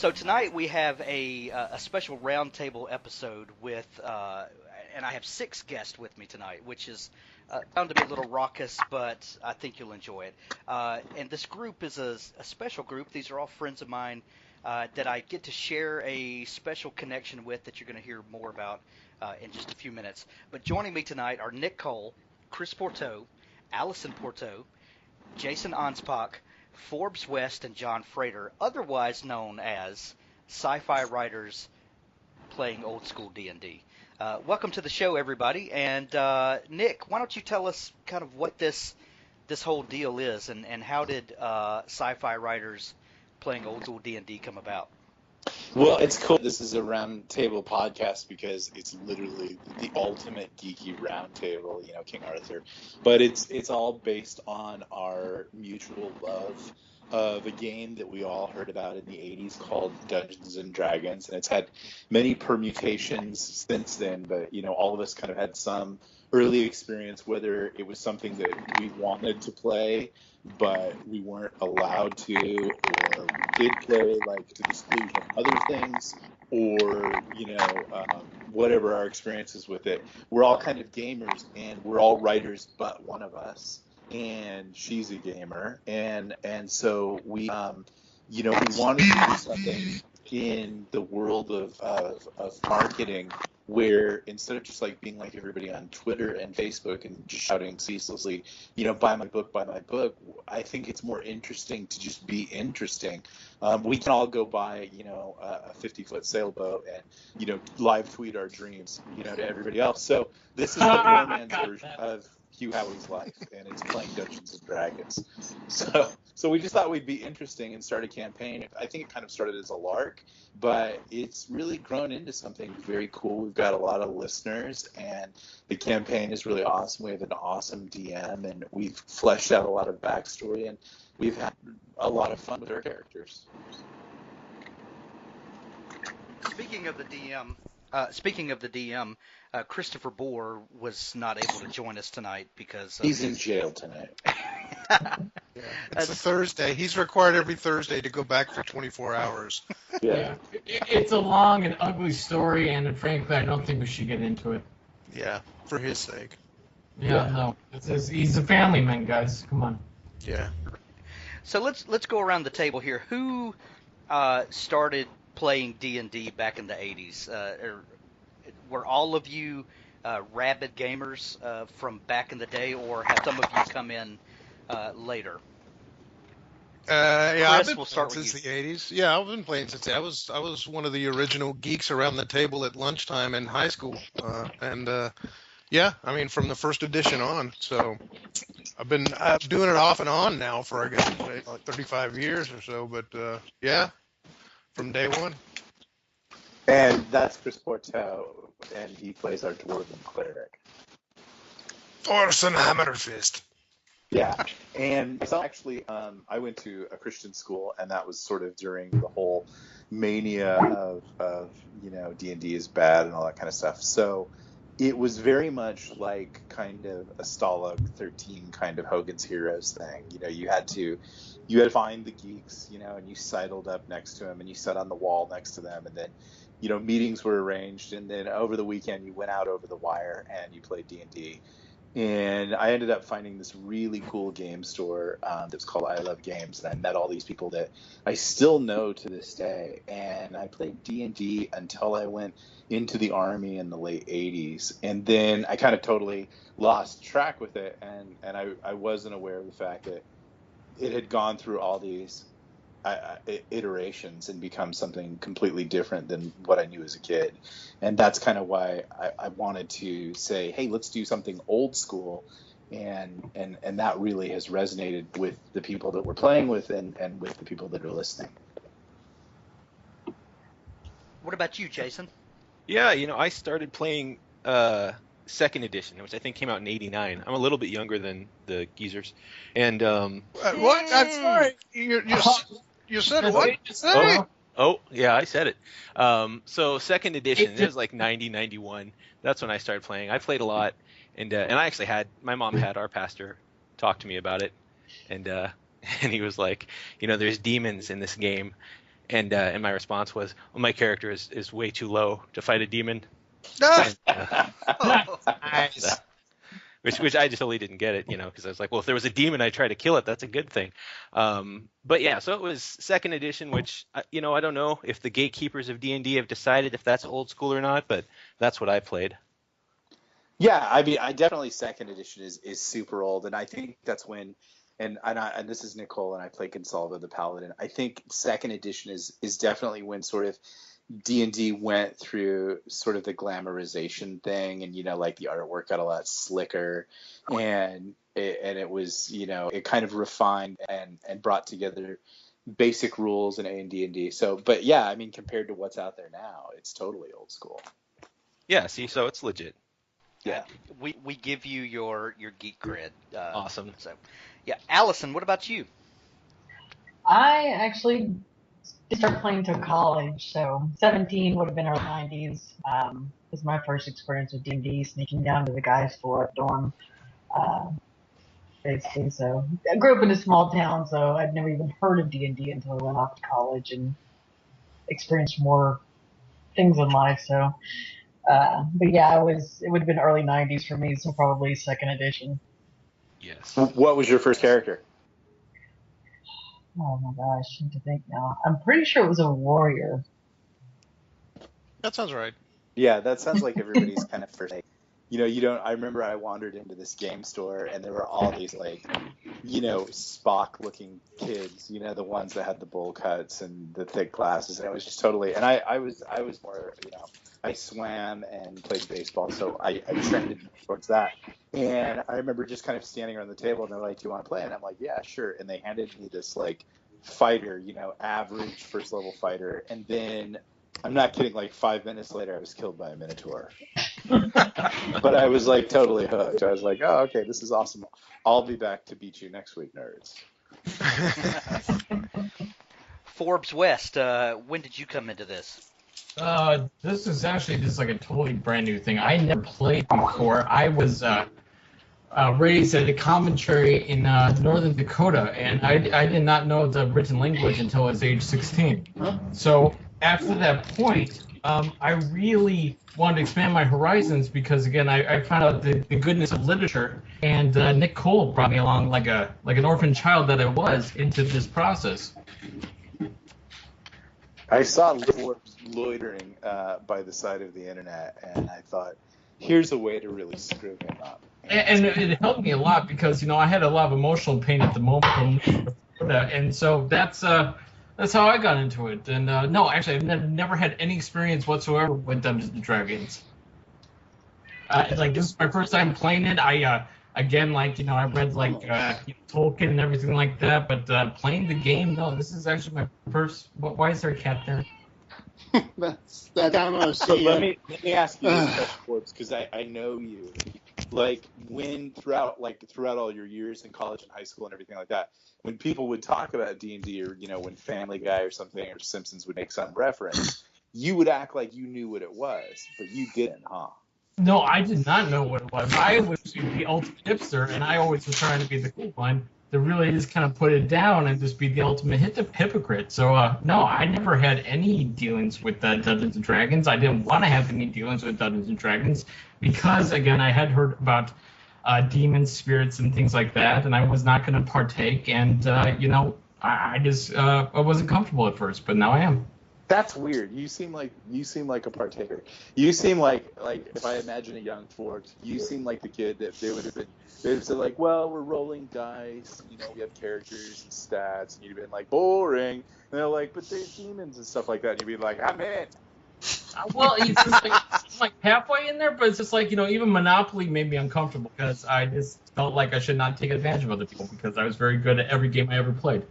So tonight we have a special roundtable episode with, and I have 6 guests with me tonight, which is bound to be a little raucous, but I think you'll enjoy it. And this group is a special group. These are all friends of mine that I get to share a special connection with that you're going to hear more about in just a few minutes. But joining me tonight are Nick Cole, Chris Pourteau, Alison Pourteau, Jason Anspach, Forbes West, and John Frater, otherwise known as sci-fi writers playing old school D&D. Welcome to the show, everybody. And Nick, why don't you tell us kind of what this whole deal is, and how did sci-fi writers playing old school D&D come about? Well, it's cool. This is a round table podcast because it's literally the ultimate geeky round table, King Arthur. But it's all based on our mutual love of a game that we all heard about in the 80s called Dungeons and Dragons. And it's had many permutations since then, but, all of us kind of had some early experience, whether it was something that we wanted to play, but we weren't allowed to, or we did play, like, to the exclusion of other things, or, whatever our experiences with it. We're all kind of gamers, and we're all writers but one of us, and she's a gamer, and so we wanted to do something in the world of marketing where instead of just like being like everybody on Twitter and Facebook and just shouting ceaselessly, buy my book, I think it's more interesting to just be interesting. We can all go buy, a 50-foot sailboat and, live tweet our dreams, to everybody else. So this is the poor man's version of Hugh Howey's life, and it's playing Dungeons and Dragons. So we just thought we'd be interesting and start a campaign. I think it kind of started as a lark, but it's really grown into something very cool. We've got a lot of listeners, and the campaign is really awesome. We have an awesome DM, and we've fleshed out a lot of backstory, and we've had a lot of fun with our characters. Speaking of the DM, Christopher Bohr was not able to join us tonight because he's in jail tonight. Yeah. It's a Thursday. He's required every Thursday to go back for 24 hours. Yeah. It's a long and ugly story, and frankly, I don't think we should get into it. Yeah, for his sake. Yeah. No. He's a family man, guys. Come on. Yeah. So let's go around the table here. Who started playing D&D back in the 80s? Were all of you rabid gamers from back in the day, or have some of you come in later? Yeah, Chris, I've been we'll start playing since with the 80s. Yeah, I've been playing since I was one of the original geeks around the table at lunchtime in high school, yeah, I mean from the first edition on. So I've been doing it off and on now for I guess like 35 years or so. But yeah, from day one. And that's Chris Pourteau, and he plays our dwarven cleric. Thorson Hammerfist. Yeah, and so actually, I went to a Christian school, and that was sort of during the whole mania of D&D is bad and all that kind of stuff. So it was very much like kind of a Stalag 13 kind of Hogan's Heroes thing. You had to find the geeks, and you sidled up next to them, and you sat on the wall next to them, and then meetings were arranged, and then over the weekend you went out over the wire and you played D&D. And I ended up finding this really cool game store that's called I Love Games, and I met all these people that I still know to this day. And I played D&D until I went into the Army in the late 80s, and then I kind of totally lost track with it, and I wasn't aware of the fact that it had gone through all these iterations and become something completely different than what I knew as a kid. And that's kind of why I wanted to say, hey, let's do something old school. And that really has resonated with the people that we're playing with and with the people that are listening. What about you, Jason? Yeah, I started playing second edition, which I think came out in '89. I'm a little bit younger than the geezers. And what? I'm sorry. You said what? Oh, yeah, I said it. So second edition, it was like 90, 91. That's when I started playing. I played a lot, and I actually my mom had our pastor talk to me about it, and he was like, there's demons in this game, And my response was, well, my character is way too low to fight a demon. Ah! Nice. Which I just totally didn't get it, because I was like, well, if there was a demon, I try to kill it. That's a good thing. But yeah, so it was second edition, which I don't know if the gatekeepers of D&D have decided if that's old school or not, but that's what I played. Yeah, I mean, I definitely second edition is super old, and I think that's when, and this is Nicole, and I play Gonsalvo the Paladin. I think second edition is definitely when sort of D&D went through sort of the glamorization thing, and like the artwork got a lot slicker, and it was it kind of refined and brought together basic rules in A&D. So, but yeah, I mean, compared to what's out there now, it's totally old school. Yeah, see, so it's legit. Yeah, we give you your geek cred. Awesome. So, yeah, Alison, what about you? I actually didn't start playing till college, so 17 would have been early 90s. Was my first experience with D&D, sneaking down to the guys' floor at dorm, basically. So I grew up in a small town, so I'd never even heard of D&D until I went off to college and experienced more things in life. So, but yeah, it would have been early 90s for me, so probably second edition. Yes. What was your first character? Oh my gosh, I need to think now. I'm pretty sure it was a warrior. That sounds right. Yeah, that sounds like everybody's kind of first. You don't. I remember I wandered into this game store, and there were all these Spock-looking kids. The ones that had the bowl cuts and the thick glasses, and it was just totally. And I was more. I swam and played baseball, so I trended towards that. And I remember just kind of standing around the table, and they're like, "Do you want to play?" And I'm like, "Yeah, sure." And they handed me this fighter, average first level fighter, and then. I'm not kidding, 5 minutes later I was killed by a Minotaur. But I was totally hooked. I was like, oh, okay, this is awesome. I'll be back to beat you next week, nerds. Forbes West, when did you come into this? This is actually just a totally brand new thing. I never played before. I was raised at a commentary in northern Dakota, and I did not know the written language until I was age 16. So after that point, I really wanted to expand my horizons because, again, I found out the goodness of literature, and Nick Cole brought me along like an orphan child that I was into this process. I saw Forbes loitering by the side of the internet, and I thought, here's a way to really screw him up. And it helped me a lot because, I had a lot of emotional pain at the moment from Florida, and so that's how I got into it. And no, actually, I've never had any experience whatsoever with Dungeons and Dragons. This is my first time playing it. I again, I read Tolkien and everything like that, but playing the game, no, this is actually my first. Why is there a cat there? That's that I don't know. So let me ask you this question, Forbes, because I know you. When throughout all your years in college and high school and everything like that, when people would talk about D&D or when Family Guy or something or Simpsons would make some reference, you would act like you knew what it was, but you didn't, huh? No, I did not know what it was. I was the ultimate hipster, and I always was trying to be the cool one to really just kind of put it down and just be the ultimate hypocrite. So, no, I never had any dealings with Dungeons & Dragons. I didn't want to have any dealings with Dungeons & Dragons because, again, I had heard about demons, spirits, and things like that, and I was not going to partake. And, I just I wasn't comfortable at first, but now I am. That's weird. You seem like a partaker. You seem like if I imagine a young Forbes, you seem like the kid that they would have said well, we're rolling dice, we have characters and stats, and you'd have been boring. And they're like, but there's demons and stuff like that. And you'd be like, I'm in. Well, it's just halfway in there, but it's just even Monopoly made me uncomfortable because I just felt like I should not take advantage of other people because I was very good at every game I ever played.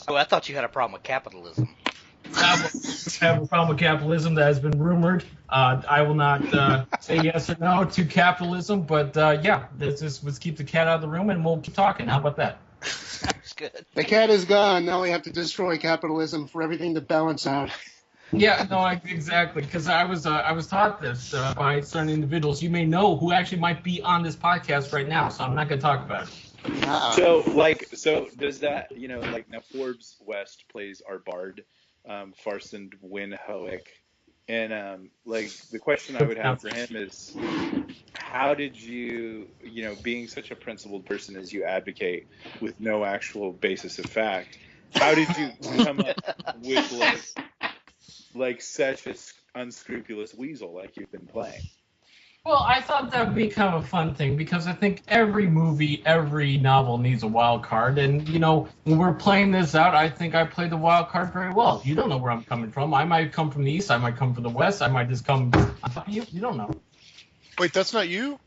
Oh, I thought you had a problem with capitalism. I have a problem with capitalism that has been rumored. I will not say yes or no to capitalism, but yeah, let's keep the cat out of the room and we'll keep talking. How about that? That's good. The cat is gone. Now we have to destroy capitalism for everything to balance out. Yeah, no, exactly. Because I was taught this by certain individuals you may know who actually might be on this podcast right now. So I'm not going to talk about it. So does that now Forbes West plays our bard Farson Winhoek. And like the question I would have for him is, how did you, being such a principled person as you advocate with no actual basis of fact, how did you come up with like such an unscrupulous weasel like you've been playing? Well, I thought that would be kind of a fun thing because I think every movie, every novel needs a wild card. And, when we're playing this out, I think I played the wild card very well. You don't know where I'm coming from. I might come from the east. I might come from the west. I might just come on top of you. You don't know. Wait, that's not you?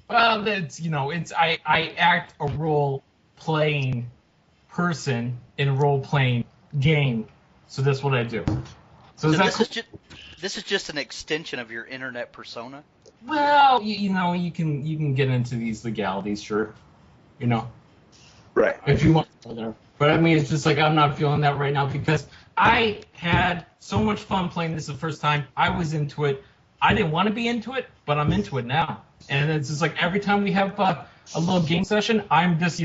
Well, I act a role-playing person in a role-playing game. So that's what I do. So this is just an extension of your internet persona? Well, you can get into these legalities, sure. Right. If you want to there. But I mean, it's just like I'm not feeling that right now because I had so much fun playing this the first time. I was into it. I didn't want to be into it, but I'm into it now. And it's just like every time we have a little game session, I'm just,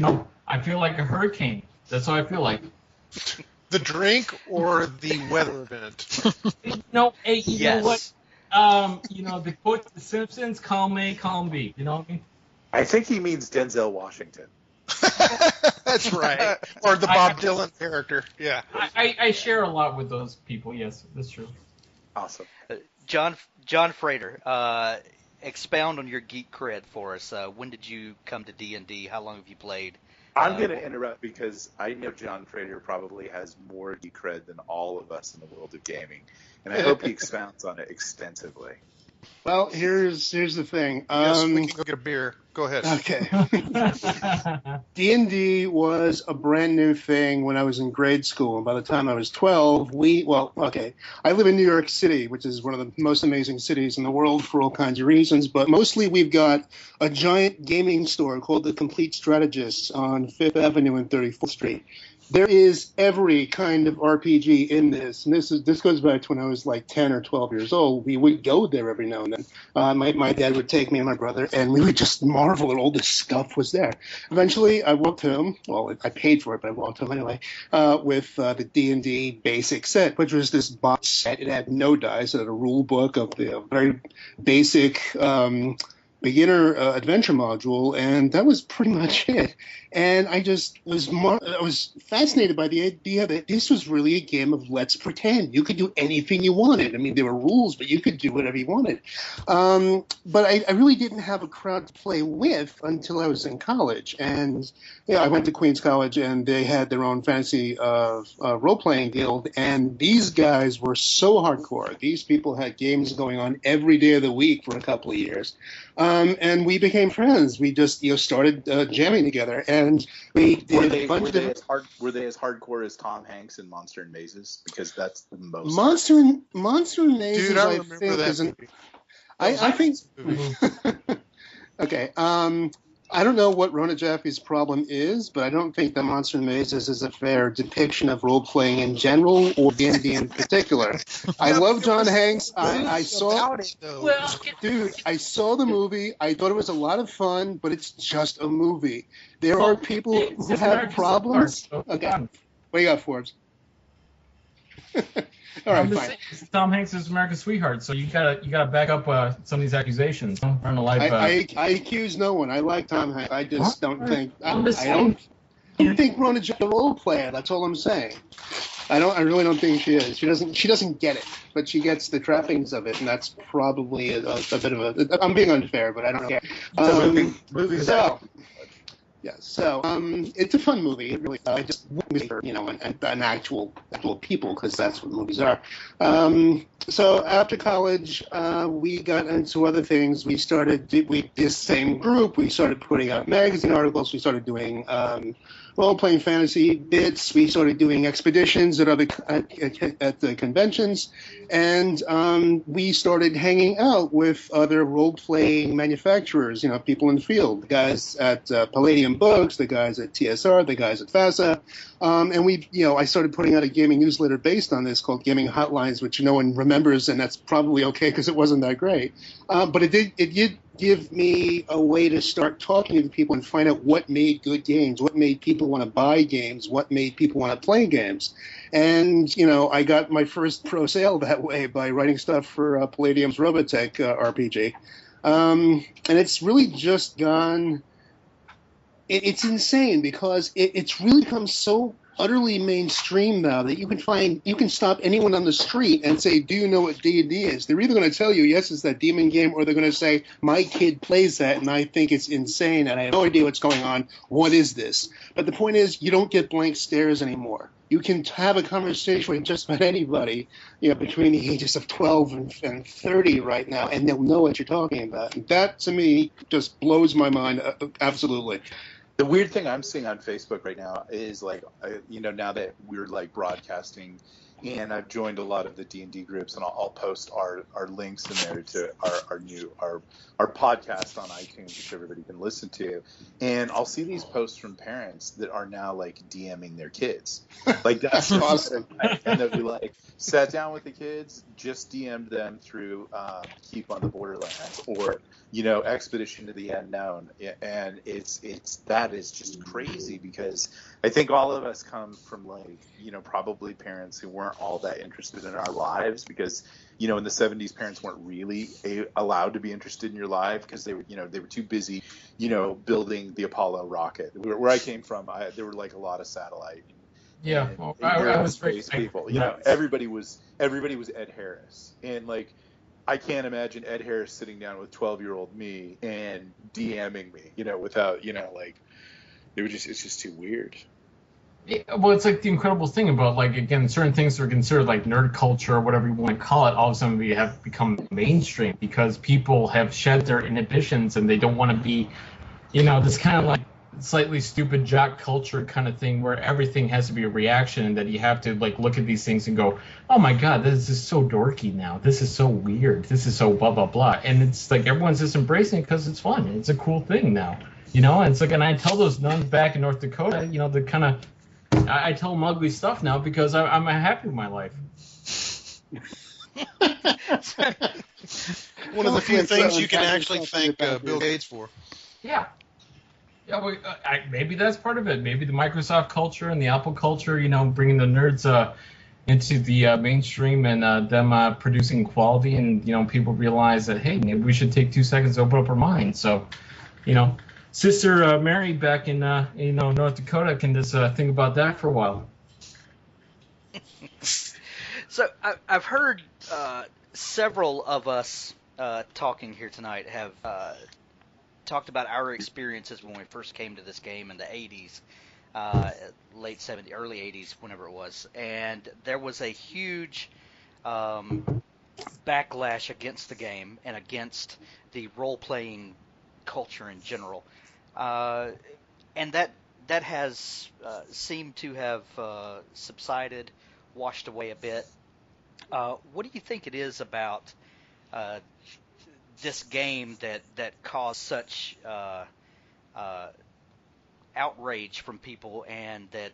I feel like a hurricane. That's how I feel like. The drink or the weather event? You know what? The quote The Simpsons, column A, column B. You know what I mean? I think he means Denzel Washington. That's right. Or the Bob Dylan character. Yeah. I share a lot with those people. Yes, that's true. Awesome. John Frater, expound on your geek cred for us. When did you come to D&D? How long have you played? I'm going to interrupt because I know John Frater probably has more geek cred than all of us in the world of gaming, and I hope he expounds on it extensively. Well, here's the thing. Yes, we can go get a beer. Go ahead. Okay. D&D was a brand new thing when I was in grade school. And by the time I was 12, I live in New York City, which is one of the most amazing cities in the world for all kinds of reasons. But mostly we've got a giant gaming store called The Complete Strategist on 5th Avenue and 34th Street. There is every kind of RPG in this, and this goes back to when I was like 10 or 12 years old. We would go there every now and then. My dad would take me and my brother, and we would just marvel at all this stuff was there. Eventually, I walked home. Well, I paid for it, but I walked home anyway with the D&D basic set, which was this box set. It had no dice. It had a rule book of the very basic beginner adventure module, and that was pretty much it. And I just was fascinated by the idea that this was really a game of let's pretend. You could do anything you wanted. I mean, there were rules, but you could do whatever you wanted. But I really didn't have a crowd to play with until I was in college. And I went to Queens College, and they had their own fantasy role-playing guild. And these guys were so hardcore. These people had games going on every day of the week for a couple of years. And we became friends. We just started jamming together, and we did a bunch of. Were they as hardcore as Tom Hanks in Monster and Mazes? Because that's the most. Monster and Mazes. Dude, I remember that. I think. Okay. I don't know what Rona Jaffe's problem is, but I don't think that Monster and Mazes is a fair depiction of role-playing in general or D&D in particular. I love John Hanks. I saw it, dude, I saw the movie. I thought it was a lot of fun, but it's just a movie. There are people who have problems. Okay. What do you got, Forbes? All right, fine. Tom Hanks is America's sweetheart, so you gotta back up some of these accusations. I accuse no one. I like Tom Hanks. I just don't think I don't think Rona Jaffe is a role player. That's all I'm saying. I really don't think she is. She doesn't get it, but she gets the trappings of it, and that's probably a bit of a. I'm being unfair, but I don't know. So it's a fun movie. It really, I just an actual people, because that's what movies are. So after college, we got into other things. This same group, we started putting out magazine articles. We started doing role-playing fantasy bits. We started doing expeditions at the conventions, and we started hanging out with other role-playing manufacturers. People in the field, the guys at Palladium Books, the guys at TSR, the guys at FASA, and I started putting out a gaming newsletter based on this called Gaming Hotlines, which no one remembers, and that's probably okay because it wasn't that great. But it did give me a way to start talking to people and find out what made good games, what made people want to buy games, what made people want to play games. And, I got my first pro sale that way by writing stuff for Palladium's Robotech RPG. And it's really just gone... It's insane because it's really become so utterly mainstream now that you can stop anyone on the street and say, do you know what D&D is? They're either going to tell you, yes, it's that demon game, or they're going to say, my kid plays that and I think it's insane and I have no idea what's going on. What is this? But the point is, you don't get blank stares anymore. You can have a conversation with just about anybody, between the ages of 12 and 30 right now, and they'll know what you're talking about. And that, to me, just blows my mind, absolutely. The weird thing I'm seeing on Facebook right now is now that we're broadcasting, and I've joined a lot of the D&D groups, and I'll post our links in there to our podcast on iTunes, which everybody can listen to, and I'll see these posts from parents that are now DMing their kids, that's awesome, and they'll be sat down with the kids, just DM'd them through Keep on the Borderlands or Expedition to the Unknown, and that is just crazy because I think all of us come from probably parents who weren't all that interested in our lives because in the 70s parents weren't really allowed to be interested in your life because they were too busy building the Apollo rocket. Where I came from, there were a lot of satellite. Yeah, I was space people. Everybody was Ed Harris, and I can't imagine Ed Harris sitting down with 12-year-old me and DMing me, without it's just too weird. Yeah, well, it's the incredible thing about again, certain things that are considered nerd culture or whatever you want to call it, all of a sudden we have become mainstream because people have shed their inhibitions and they don't want to be, this kind of slightly stupid jock culture kind of thing where everything has to be a reaction and that you have to look at these things and go, oh my god, this is so dorky now, this is so weird, this is so blah blah blah, and it's everyone's just embracing it because it's fun, it's a cool thing now, and it's and I tell those nuns back in North Dakota, the kind of I tell them ugly stuff now because I'm happy with my life. One of the few things you can actually thank Bill Gates for. Yeah. Yeah, well, maybe that's part of it. Maybe the Microsoft culture and the Apple culture, bringing the nerds into the mainstream and them producing quality, and people realize that, hey, maybe we should take 2 seconds to open up our minds. So, Sister Mary back in North Dakota can just think about that for a while. So I've heard several of us talking here tonight have talked about our experiences when we first came to this game in the 80s, late 70s, early 80s, whenever it was. And there was a huge backlash against the game and against the role-playing culture in general. And that has seemed to have subsided, washed away a bit. What do you think it is about this game that caused such outrage from people, and that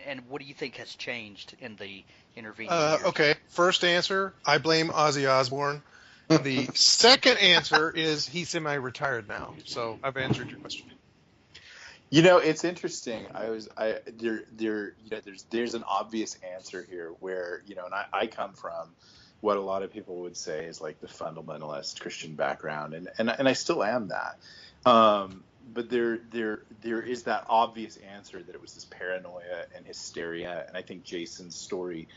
and what do you think has changed in the intervening years? Okay, first answer, I blame Ozzy Osbourne. The second answer is he's semi-retired now. So I've answered your question. It's interesting. There's an obvious answer here where, and I come from what a lot of people would say is the fundamentalist Christian background, and I still am that. But there is that obvious answer that it was this paranoia and hysteria, and I think Jason's story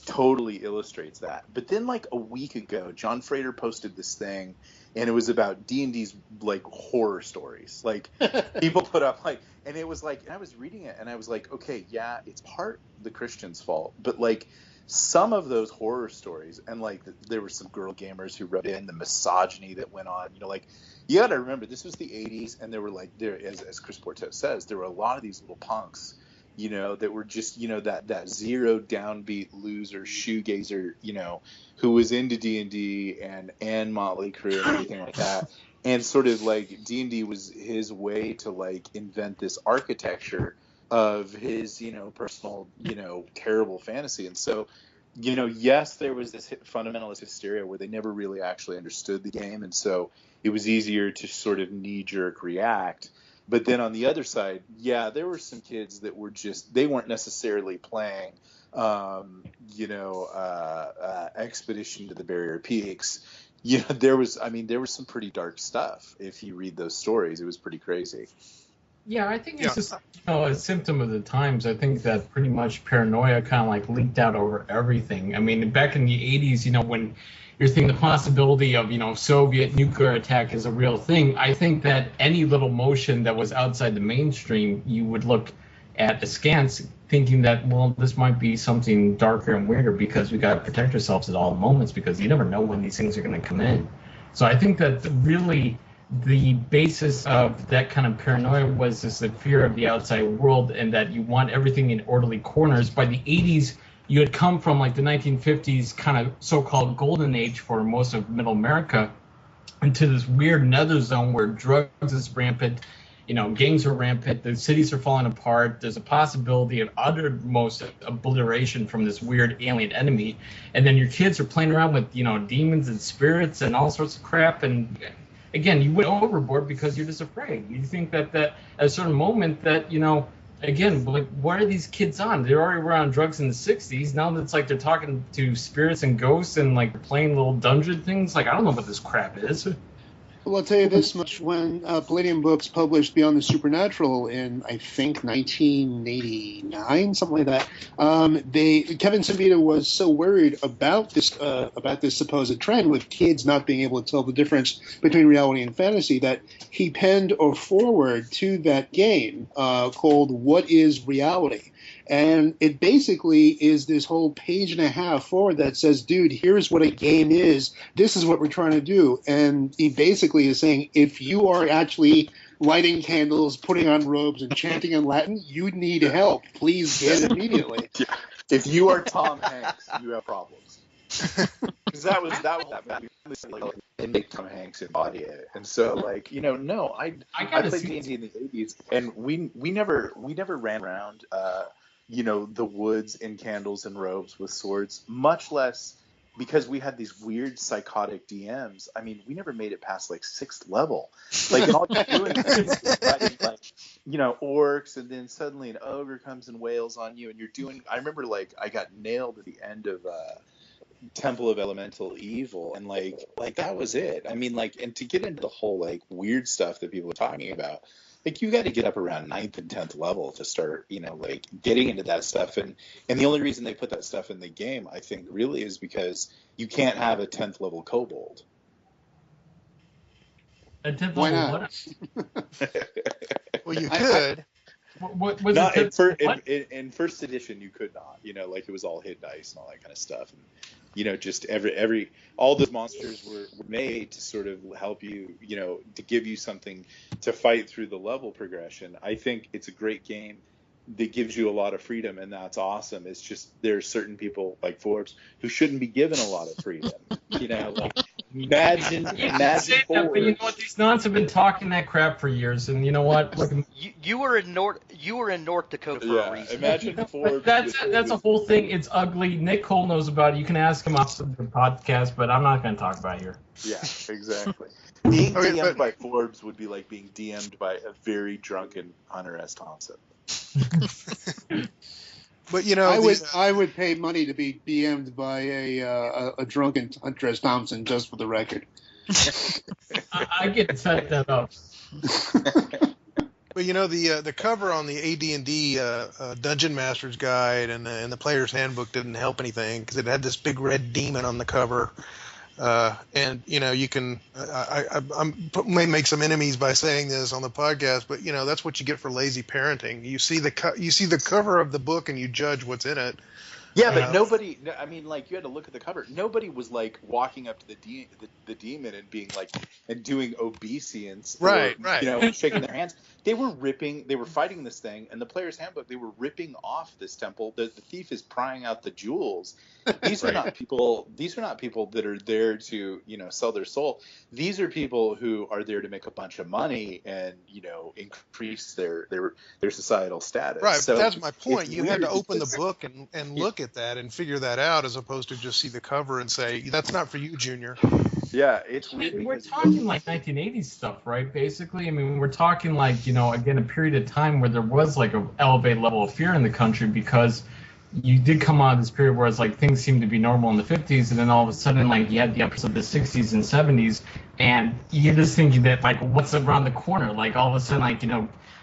totally illustrates that. But then a week ago, John Frater posted this thing, and it was about D&D's horror stories. People put up and it was and I was reading it and I was okay, yeah, it's part the Christians' fault, but some of those horror stories, and there were some girl gamers who wrote in the misogyny that went on, you got to remember this was the 80s, and there were as Chris Pourteau says, there were a lot of these little punks that were just, that zero downbeat loser shoegazer, who was into D&D and Motley Crue and everything like that. And sort of D&D was his way to invent this architecture of his, personal, terrible fantasy. And so, yes, there was this fundamentalist hysteria where they never really actually understood the game. And so it was easier to sort of knee-jerk react. But then on the other side, yeah, there were some kids that were just, they weren't necessarily playing, Expedition to the Barrier Peaks. There was some pretty dark stuff. If you read those stories, it was pretty crazy. Yeah, I think it's just a symptom of the times. I think that pretty much paranoia kind of like leaked out over everything. I mean, back in the 80s, when you're thinking the possibility of, Soviet nuclear attack is a real thing, I think that any little motion that was outside the mainstream, you would look at askance thinking that, well, this might be something darker and weirder because we got to protect ourselves at all moments because you never know when these things are going to come in. So I think that really the basis of that kind of paranoia was this the fear of the outside world and that you want everything in orderly corners. By the 80s, you had come from like the 1950s kind of so-called golden age for most of middle America into this weird nether zone where drugs is rampant, gangs are rampant, the cities are falling apart, there's a possibility of uttermost obliteration from this weird alien enemy, and then your kids are playing around with, demons and spirits and all sorts of crap, and again, you went overboard because you're just afraid. You think that at a certain moment that, again, like, what are these kids on? They already were on drugs in the 60s. Now it's like they're talking to spirits and ghosts and, like, playing little dungeon things. Like, I don't know what this crap is. Well, I'll tell you this much. When Palladium Books published Beyond the Supernatural in, I think, 1989, something like that, Kevin Siembieda was so worried about this supposed trend with kids not being able to tell the difference between reality and fantasy that he penned a foreword to that game called What is Reality? And it basically is this whole page and a half forward that says, dude, here's what a game is. This is what we're trying to do. And he basically is saying, if you are actually lighting candles, putting on robes, and chanting in Latin, you need help. Please get it immediately. If you are Tom Hanks, you have problems. Because that was they make Tom Hanks embody it. And so, like, no, I played D&D in the 80s, and we never ran around the woods in candles and robes with swords, much less because we had these weird psychotic DMs. I mean, we never made it past like 6th level. Like, and all you're doing is fighting, like, orcs, and then suddenly an ogre comes and wails on you, and you're doing. I remember, like, I got nailed at the end of Temple of Elemental Evil, and like that was it. I mean, like, and to get into the whole like weird stuff that people are talking about. Like, you got to get up around 9th and 10th level to start, like, getting into that stuff. And the only reason they put that stuff in the game, I think, really is because you can't have a 10th level kobold. A 10th Why level not? what? Well, you could. What was Not it? in first edition, you could not. Like, it was all hit dice and all that kind of stuff. And, just all those monsters were made to sort of help you, to give you something to fight through the level progression. I think it's a great game that gives you a lot of freedom, and that's awesome. It's just there are certain people like Forbes who shouldn't be given a lot of freedom. Like, imagine But you know what? These nuns have been talking that crap for years, and you know what? Look, You were in North Dakota for a reason. Imagine Forbes. That's a whole thing. It's ugly. Nick Cole knows about it. You can ask him off the podcast, but I'm not going to talk about it here. Yeah, exactly. Being DM'd by Forbes would be like being DM'd by a very drunken Hunter S. Thompson. But I would pay money to be DM'd by a drunken Hunter S. Thompson, just for the record. I get set that up. But the cover on the AD&D Dungeon Master's Guide and the Player's Handbook didn't help anything because it had this big red demon on the cover. And you can I may make some enemies by saying this on the podcast, but that's what you get for lazy parenting. You see the cover of the book and you judge what's in it. Yeah, but nobody. I mean, like, you had to look at the cover. Nobody was like walking up to the demon and being like and doing obeisance, right? Shaking their hands. They were fighting this thing, and the Player's Handbook. They were ripping off this temple. The thief is prying out the jewels. These are not people. These are not people that are there to sell their soul. These are people who are there to make a bunch of money and increase their societal status. Right. So that's my point. You had to weird open the book and look at that and figure that out, as opposed to just see the cover and say, that's not for you, Junior. Yeah, it's weird. We're Because talking like 1980s stuff, right? Basically, I mean, we're talking like, again, a period of time where there was like an elevated level of fear in the country because you did come out of this period where it's like things seemed to be normal in the 50s, and then all of a sudden, like, you had the ups of the 60s and 70s, and you're just thinking that, like, what's around the corner? Like, all of a sudden, like,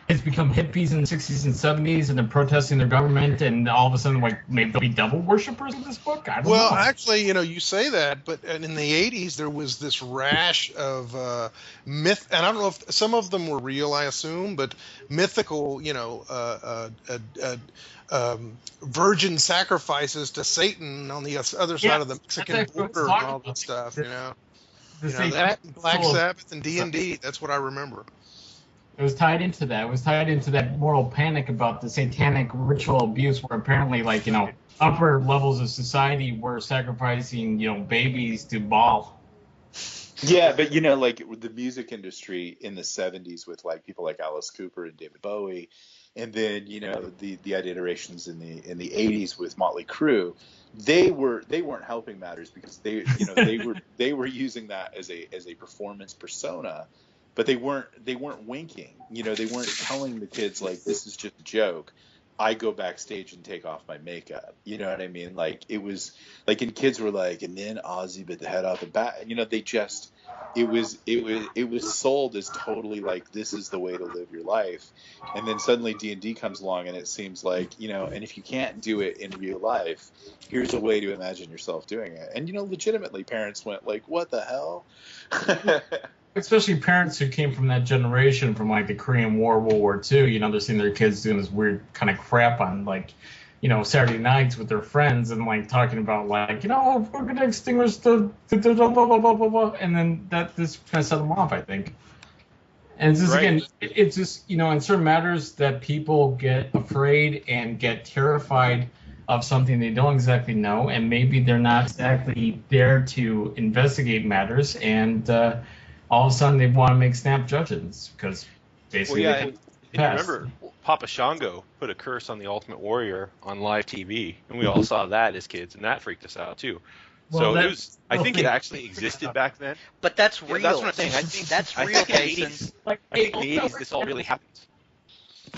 it's become hippies in the 60s and 70s, and they're protesting their government, and all of a sudden, like, maybe there'll be devil worshippers in this book? I don't know. Well, actually, you say that, but in the 80s, there was this rash of myth, and I don't know if some of them were real, I assume, but mythical, virgin sacrifices to Satan on the other side of the Mexican border and all that stuff, that Black Sabbath and D&D, that's what I remember. It was tied into that. It was tied into that moral panic about the satanic ritual abuse where apparently, like, upper levels of society were sacrificing, babies to Baal. Yeah, but like with the music industry in the 70s with like people like Alice Cooper and David Bowie, and then the iterations in the 80s with Motley Crue, they weren't helping matters because they were using that as a performance persona, but they weren't winking. They weren't telling the kids like, this is just a joke. I go backstage and take off my makeup. You know what I mean? Like, it was like, and kids were like, and then Ozzy bit the head off the bat. They just, it was sold as totally like, this is the way to live your life. And then suddenly D&D comes along and it seems like, and if you can't do it in real life, here's a way to imagine yourself doing it. And, legitimately parents went like, what the hell? Especially parents who came from that generation from like the Korean War, World War II, they're seeing their kids doing this weird kind of crap on like, Saturday nights with their friends and like talking about like, we're going to extinguish the blah, blah, blah, blah, blah. And then this kind of set them off, I think. And it's just, again, it's just, in certain matters that people get afraid and get terrified of something they don't exactly know. And maybe they're not exactly there to investigate matters. And, all of a sudden they want to make snap judgments because basically and you remember Papa Shango put a curse on the Ultimate Warrior on live TV, and we all saw that as kids, and that freaked us out too. Well, so I think it actually existed back then. But that's real. That's what I'm saying. I think that's real, in the Jason. 80s, like, in the 80s, this all really happened.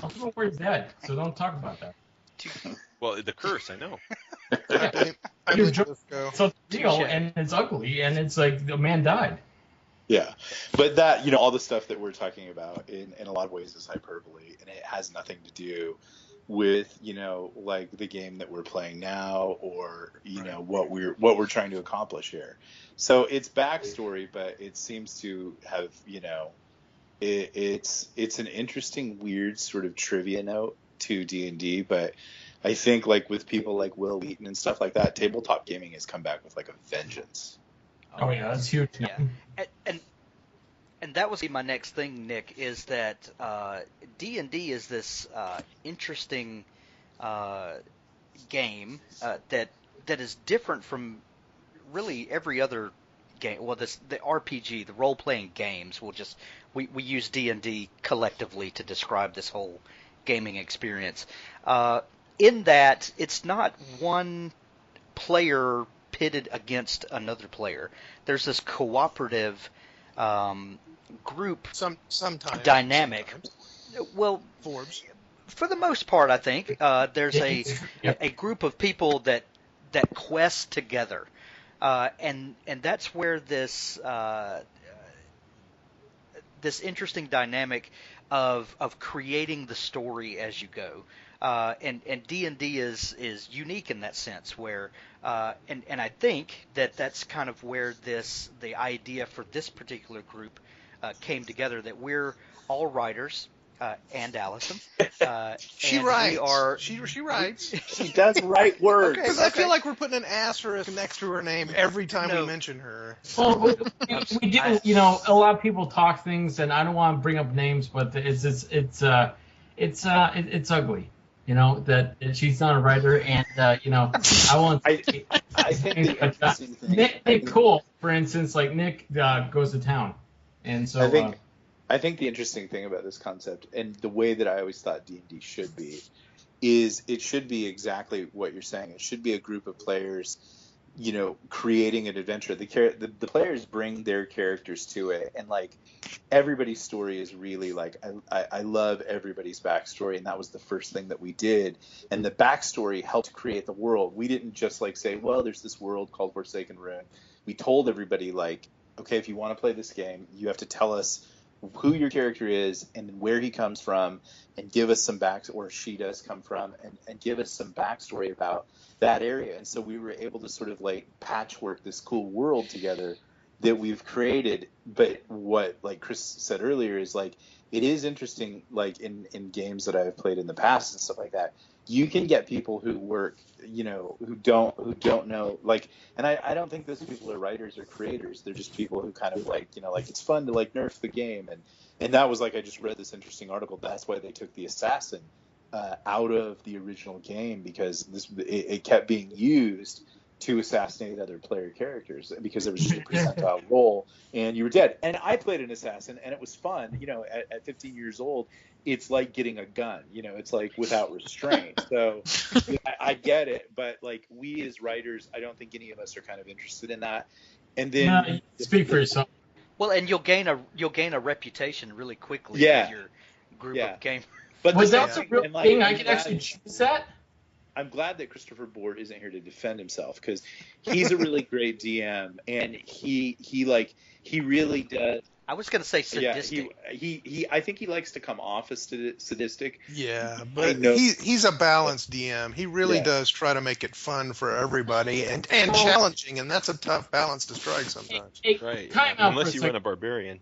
Ultimate Warrior's dead, so don't talk about that. Well, the curse, I know. So it's real, and it's ugly, and it's like the man died. Yeah, but that, all the stuff that we're talking about in a lot of ways is hyperbole, and it has nothing to do with, like the game that we're playing now or, what we're trying to accomplish here. So it's backstory, but it seems to have, it's an interesting, weird sort of trivia note to D&D, but I think like with people like Will Wheaton and stuff like that, tabletop gaming has come back with like a vengeance. Oh yeah, that's huge. Yeah, and that was my next thing, Nick, is that D&D is this interesting game that is different from really every other game. Well, the RPG, the role-playing games, we use D&D collectively to describe this whole gaming experience. In that it's not one player pitted against another player. There's this cooperative group sometimes dynamic. Sometimes. Well, Forbes. For the most part, I think there's a group of people that quest together, and that's where this interesting dynamic of creating the story as you go. And D&D is unique in that sense where and I think that's kind of where the idea for this particular group came together, that we're all writers and Alison. She and writes. We are, she writes. She does write words. Because I feel like we're putting an asterisk next to her name every time we mention her. Well, we do. A lot of people talk things, and I don't want to bring up names, but it's ugly. That she's not a writer, and I won't. I think the interesting thing. Nick Cole, for instance, like Nick goes to town, and so I think the interesting thing about this concept, and the way that I always thought D&D should be, is it should be exactly what you're saying. It should be a group of players creating an adventure. The players bring their characters to it, and like everybody's story is really like I love everybody's backstory, and that was the first thing that we did. And the backstory helped create the world. We didn't just like say, well, there's this world called Forsaken Ruin. We told everybody like, okay, if you want to play this game, you have to tell us who your character is and where he comes from, and give us some or she does come from, and give us some backstory about that area. And so we were able to sort of like patchwork this cool world together that we've created. But what like Chris said earlier is like, it is interesting, like in games that I've played in the past and stuff like that, you can get people who work, who don't know, like, and I don't think those people are writers or creators. They're just people who kind of like, like it's fun to like nerf the game. And that was like, I just read this interesting article. That's why they took the assassin out of the original game, because it kept being used to assassinate other player characters, because there was just a percentile roll and you were dead. And I played an assassin and it was fun. At 15 years old, it's like getting a gun, it's like without restraint. So I get it, but like we as writers, I don't think any of us are kind of interested in that. And then speak for yourself. Well, and you'll gain a reputation really quickly Yeah. with your group of gamers. But Was that a real thing? I could actually choose that? I'm glad that Christopher Board isn't here to defend himself, because he's a really great DM, and he really does. I was going to say sadistic. Yeah, I think he likes to come off as sadistic. Yeah, but he's a balanced DM. He really does try to make it fun for everybody and challenging, and that's a tough balance to strike sometimes. Right. Time out Unless for a you run a barbarian.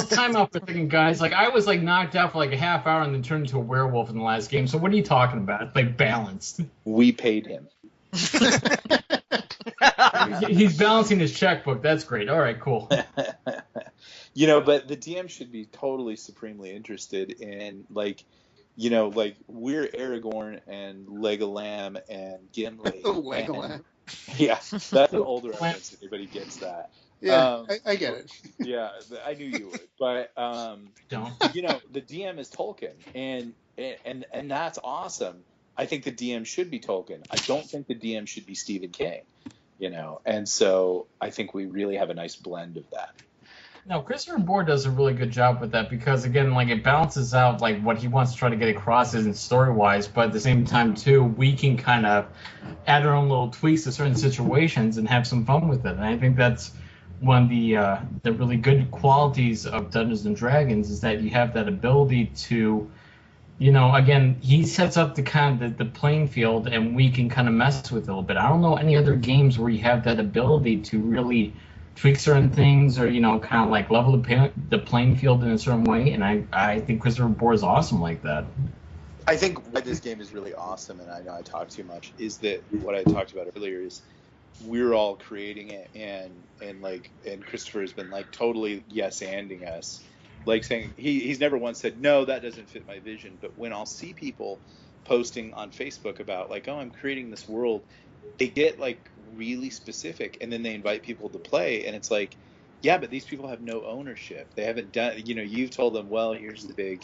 Time out for a second, guys. Like, I was like knocked out for like a half hour and then turned into a werewolf in the last game. So what are you talking about? It's like balanced. We paid him. He's balancing his checkbook. That's great. All right, cool. But the DM should be totally supremely interested in like we're Aragorn and Legolam and Gimli. Legolam. Yeah, that's an older reference. If anybody gets that. Yeah, I get it. Yeah, I knew you would. But Don't. the DM is Tolkien, and that's awesome. I think the DM should be Tolkien. I don't think the DM should be Stephen King. And so I think we really have a nice blend of that. No, Christopher Board does a really good job with that, because again, like, it balances out like what he wants to try to get across isn't story wise, but at the same time too, we can kind of add our own little tweaks to certain situations and have some fun with it. And I think that's one of the really good qualities of Dungeons and Dragons, is that you have that ability to, again, he sets up the kind of the playing field, and we can kind of mess with it a little bit. I don't know any other games where you have that ability to really tweak certain things, or kind of like level the playing field in a certain way. And I think Christopher Board is awesome like that. I think why this game is really awesome, and I know I talk too much, is that what I talked about earlier is we're all creating it, and Christopher has been like totally yes-anding us, like saying he's never once said no, that doesn't fit my vision. But when I'll see people posting on Facebook about like, oh, I'm creating this world, they get like really specific, and then they invite people to play, and it's like, yeah, but these people have no ownership. They haven't done, you've told them, well, here's the big,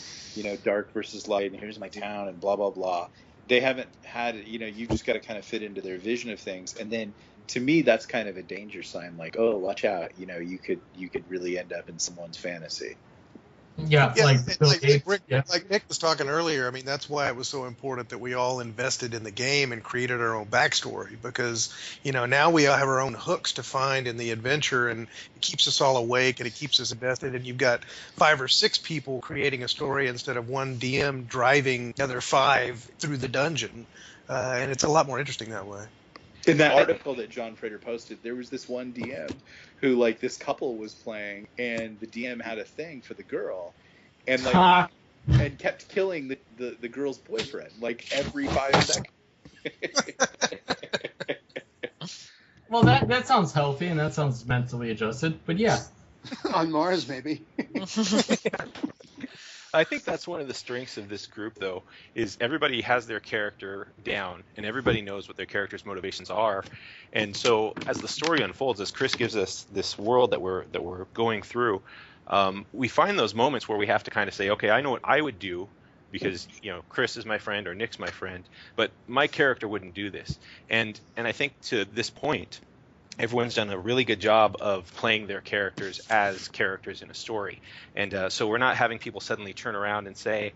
dark versus light, and here's my town, and blah blah blah. They haven't had, you've just got to kind of fit into their vision of things. And then to me, that's kind of a danger sign, like, oh, watch out, you could really end up in someone's fantasy. Yeah, like Nick was talking earlier. I mean, that's why it was so important that we all invested in the game and created our own backstory, because now we all have our own hooks to find in the adventure, and it keeps us all awake and it keeps us invested. And you've got 5 or 6 people creating a story instead of one DM driving the other 5 through the dungeon, and it's a lot more interesting that way. In that article that John Frater posted, there was this one DM who, like, this couple was playing, and the DM had a thing for the girl, and like, and kept killing the girl's boyfriend like every 5 seconds. Well, that sounds healthy, and that sounds mentally adjusted. But yeah, on Mars maybe. I think that's one of the strengths of this group, though, is everybody has their character down, and everybody knows what their character's motivations are. And so, as the story unfolds, as Chris gives us this world that we're going through, we find those moments where we have to kind of say, okay, I know what I would do because Chris is my friend or Nick's my friend, but my character wouldn't do this. And I think to this point, everyone's done a really good job of playing their characters as characters in a story, and so we're not having people suddenly turn around and say,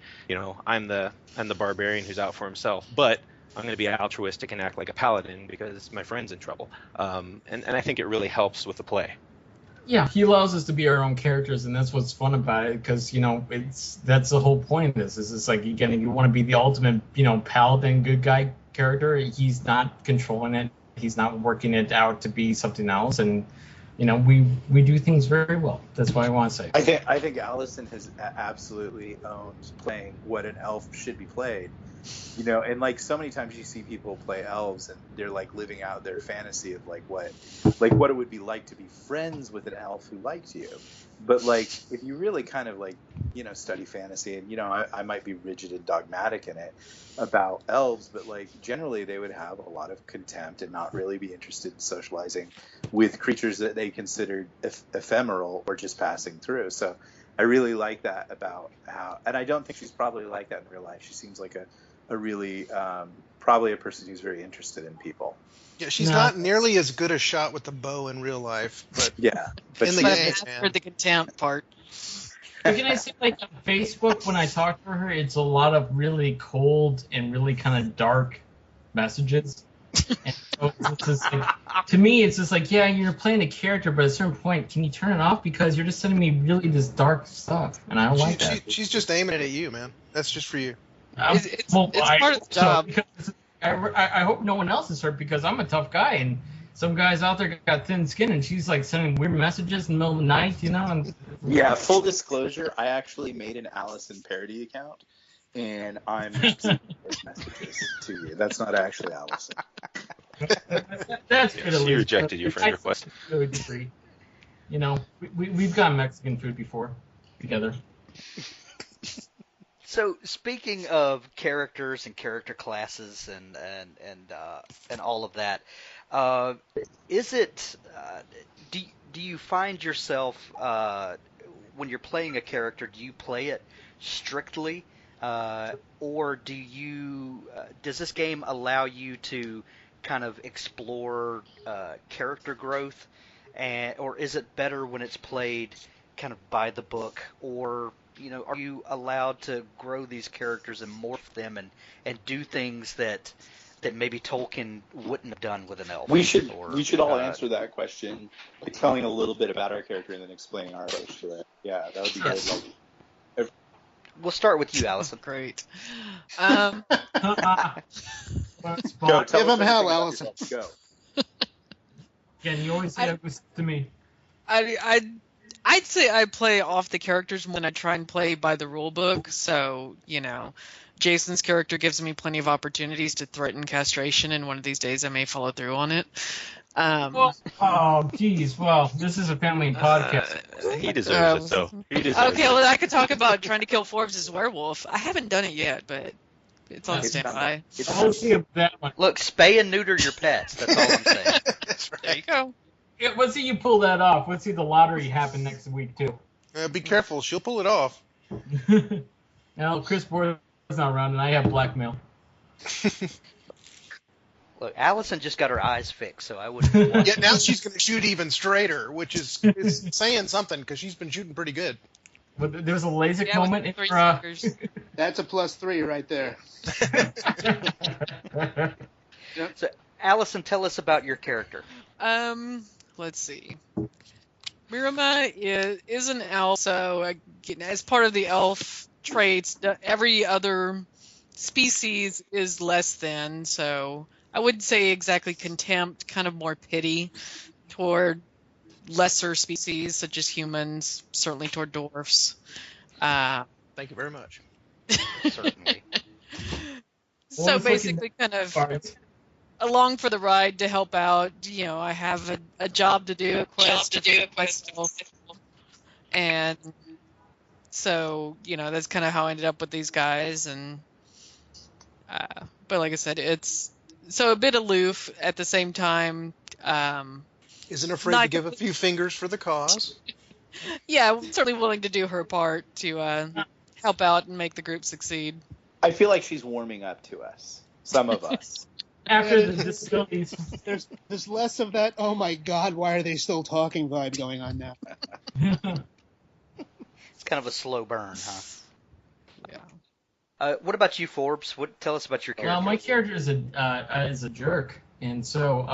I'm the barbarian who's out for himself, but I'm going to be altruistic and act like a paladin because my friend's in trouble. And I think it really helps with the play. Yeah, he allows us to be our own characters, and that's what's fun about it. Because that's the whole point of this. Is it's like you want to be the ultimate paladin good guy character. He's not controlling it. He's not working it out to be something else, and we do things very well. That's what I want to say. I think Alison has absolutely owned playing what an elf should be played. And like so many times you see people play elves and they're like living out their fantasy of what it would be like to be friends with an elf who liked you. But like if you really kind of study fantasy, and I might be rigid and dogmatic in it about elves, but like generally they would have a lot of contempt and not really be interested in socializing with creatures that they considered ephemeral or just passing through. So I really like that about how, and I don't think she's probably like that in real life. She seems like a really probably a person who's very interested in people. Yeah, she's not nearly as good a shot with the bow in real life, but but in the game, for the contempt part. But can I say, on Facebook, when I talk to her, it's a lot of really cold and really kind of dark messages. And so it's just to me, it's just yeah, you're playing a character, but at a certain point, can you turn it off? Because you're just sending me really this dark stuff, and I don't like that. She's just aiming it at you, man. That's just for you. It's part of the job. I hope no one else is hurt because I'm a tough guy, and some guys out there got thin skin, and she's sending weird messages in the middle of the night, And yeah, full disclosure, I actually made an Alison parody account, and I'm sending those messages to you. That's not actually Alison. That's good. She rejected your friend request. We've gotten Mexican food before together. So speaking of characters and character classes and all of that, is it do you find yourself when you're playing a character, do you play it strictly, or does this game allow you to kind of explore character growth, or is it better when it's played kind of by the book, or are you allowed to grow these characters and morph them and do things that maybe Tolkien wouldn't have done with an elf? We should all answer that question by telling a little bit about our character and then explaining our approach to it. Yeah, that would be good. We'll start with you, Alison. Great. Go, Give him hell, Alison. Go. Again, you always say that was to me. I'd say I play off the characters more than I try and play by the rule book. So, Jason's character gives me plenty of opportunities to threaten castration, and one of these days I may follow through on it. Geez. Well, this is a family podcast. He deserves it, though. Okay, well, I could talk about trying to kill Forbes as a werewolf. I haven't done it yet, but it's on standby. I'll see that one. Look, spay and neuter your pets. That's all I'm saying. That's right. There you go. Yeah, let's see you pull that off. Let's see the lottery happen next week, too. Be careful. She'll pull it off. Now, Chris Board's not around, and I have blackmail. Look, Alison just got her eyes fixed, so I wouldn't. Yeah, now she's going to shoot even straighter, which is saying something because she's been shooting pretty good. But there's a LASIK moment in three her. fingers. That's a +3 right there. So, Alison, tell us about your character. Let's see. Mirama is an elf, so as part of the elf traits, every other species is less than, so I wouldn't say exactly contempt, kind of more pity toward lesser species such as humans, certainly toward dwarfs. Thank you very much. Certainly. So basically kind of along for the ride to help out. I have a job to do, a quest to do myself. And so, that's kind of how I ended up with these guys. And but like I said, it's so a bit aloof at the same time. Isn't afraid to give a few fingers for the cause. Yeah, certainly willing to do her part to help out and make the group succeed. I feel like she's warming up to us. Some of us. After the disabilities. There's less of that, oh my god, why are they still talking vibe going on now. It's kind of a slow burn, huh? Yeah. What about you, Forbes? Tell us about your character. Well, my character is a jerk, and so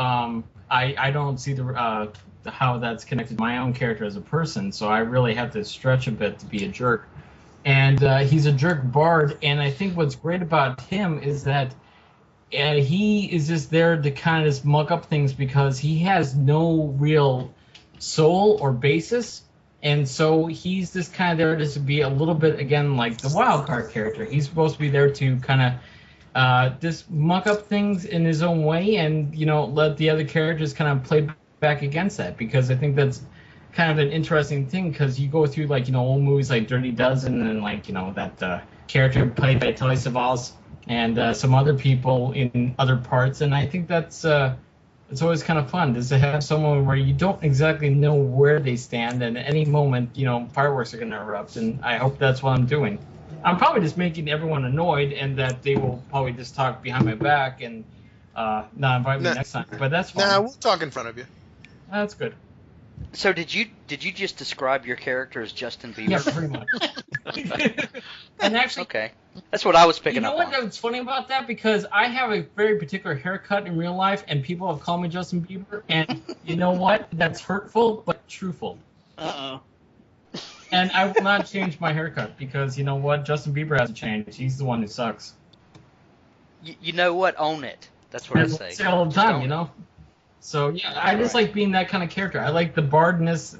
I don't see how that's connected to my own character as a person. So I really have to stretch a bit to be a jerk. And he's a jerk bard, and I think what's great about him is that he is just there to kind of just muck up things because he has no real soul or basis. And so he's just kind of there just to be a little bit, again, like the wild card character. He's supposed to be there to kind of just muck up things in his own way and, let the other characters kind of play back against that. Because I think that's kind of an interesting thing because you go through, old movies like Dirty Dozen and, that character played by Telly Savalas and some other people in other parts. And I think that's... it's always kind of fun just to have someone where you don't exactly know where they stand, and at any moment, fireworks are going to erupt, and I hope that's what I'm doing. I'm probably just making everyone annoyed, and that they will probably just talk behind my back and not invite me next time, but that's fine. Nah, we'll talk in front of you. That's good. So did you just describe your character as Justin Bieber? Yeah, pretty much. And actually, okay, that's what I was picking up on. You know what's funny about that? Because I have a very particular haircut in real life, and people have called me Justin Bieber, and you know what? That's hurtful, but truthful. Uh-oh. And I will not change my haircut, because you know what? Justin Bieber hasn't changed. He's the one who sucks. You know what? Own it. That's what I say. I say all the time, So, yeah, I just like being that kind of character. I like the bardness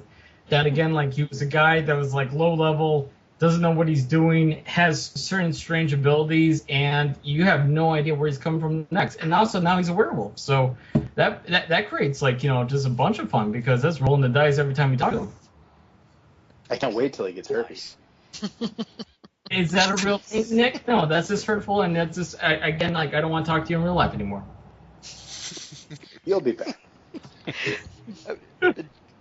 that, again, he was a guy that was, low level, doesn't know what he's doing, has certain strange abilities, and you have no idea where he's coming from next. And also now he's a werewolf. So that creates, just a bunch of fun, because that's rolling the dice every time you talk to him. I can't wait till he gets herpes. Is that a real thing, Nick? No, that's just hurtful, and that's just, again, I don't want to talk to you in real life anymore. You'll be back.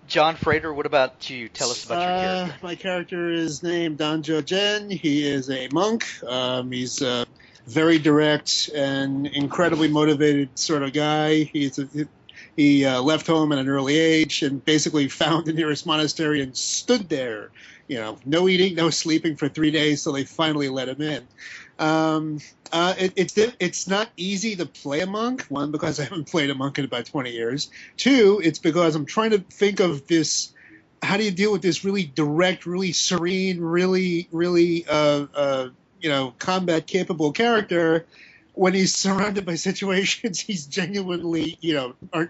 John Frater, what about you? Tell us about your character. My character is named Danjo Jen. He is a monk. He's a very direct and incredibly motivated sort of guy. He left home at an early age and basically found the nearest monastery and stood there. No eating, no sleeping for 3 days till they finally let him in. It's not easy to play a monk. One, because I haven't played a monk in about 20 years. Two, it's because I'm trying to think of this. How do you deal with this really direct, really serene, really combat capable character when he's surrounded by situations he's genuinely,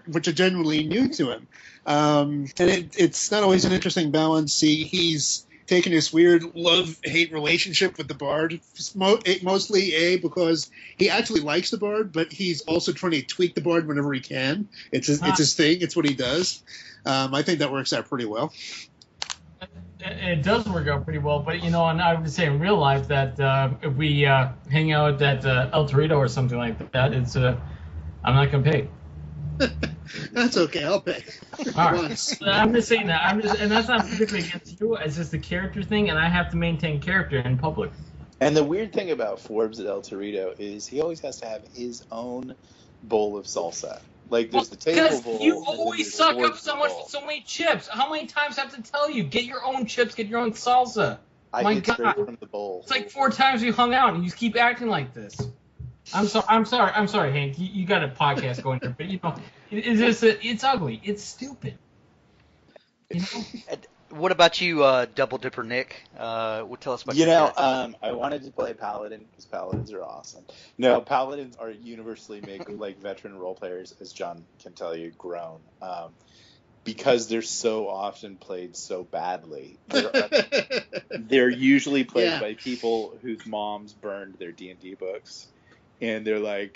which are genuinely new to him. And it's not always an interesting balance. He's taking this weird love-hate relationship with the bard, mostly because he actually likes the bard, but he's also trying to tweak the bard whenever he can. It's his thing. It's what he does. I think that works out pretty well. It does work out pretty well, but and I would say in real life that if we hang out at El Torito or something like that, it's I'm not gonna pay. That's okay, I'll pay. All right. I'm just saying that. And that's not particularly against you. It's just a character thing, and I have to maintain character in public. And the weird thing about Forbes at El Torito is he always has to have his own bowl of salsa. There's the table bowl. You always suck up so many chips. How many times I have to tell you? Get your own chips. Get your own salsa. I get straight from the bowl. It's 4 times we hung out, and you keep acting like this. I'm sorry, Hank. You got a podcast going here, but it's ugly. It's stupid. What about you, Double Dipper Nick? Tell us about your character. I wanted to play Paladin because Paladins are awesome. No, Paladins are universally made veteran role players, as John can tell you, grown. Because they're so often played so badly. They're usually played by people whose moms burned their D&D books. And they're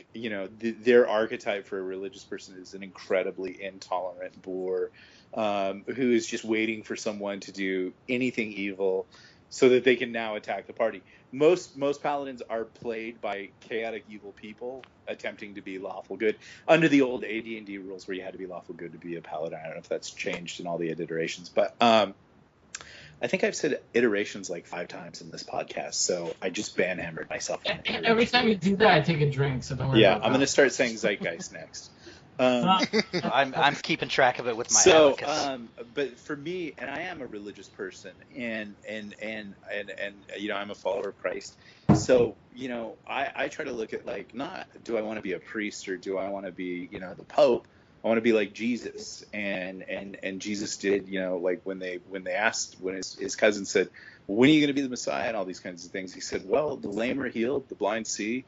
their archetype for a religious person is an incredibly intolerant boor who is just waiting for someone to do anything evil so that they can now attack the party. Most paladins are played by chaotic evil people attempting to be lawful good under the old AD&D rules where you had to be lawful good to be a paladin. I don't know if that's changed in all the iterations, but I think I've said iterations like 5 times in this podcast, so I just banhammered myself. Every time you do that, I take a drink, so don't worry about that. I'm going to start saying Zeitgeist next. I'm keeping track of it with my So, abacus. but for me, and I am a religious person, and I'm a follower of Christ. So, I try to look at like, not do I want to be a priest or do I want to be, the Pope. I want to be like Jesus, and Jesus did, like when his cousin said, when are you going to be the Messiah, and all these kinds of things, he said, well, the lame are healed, the blind see.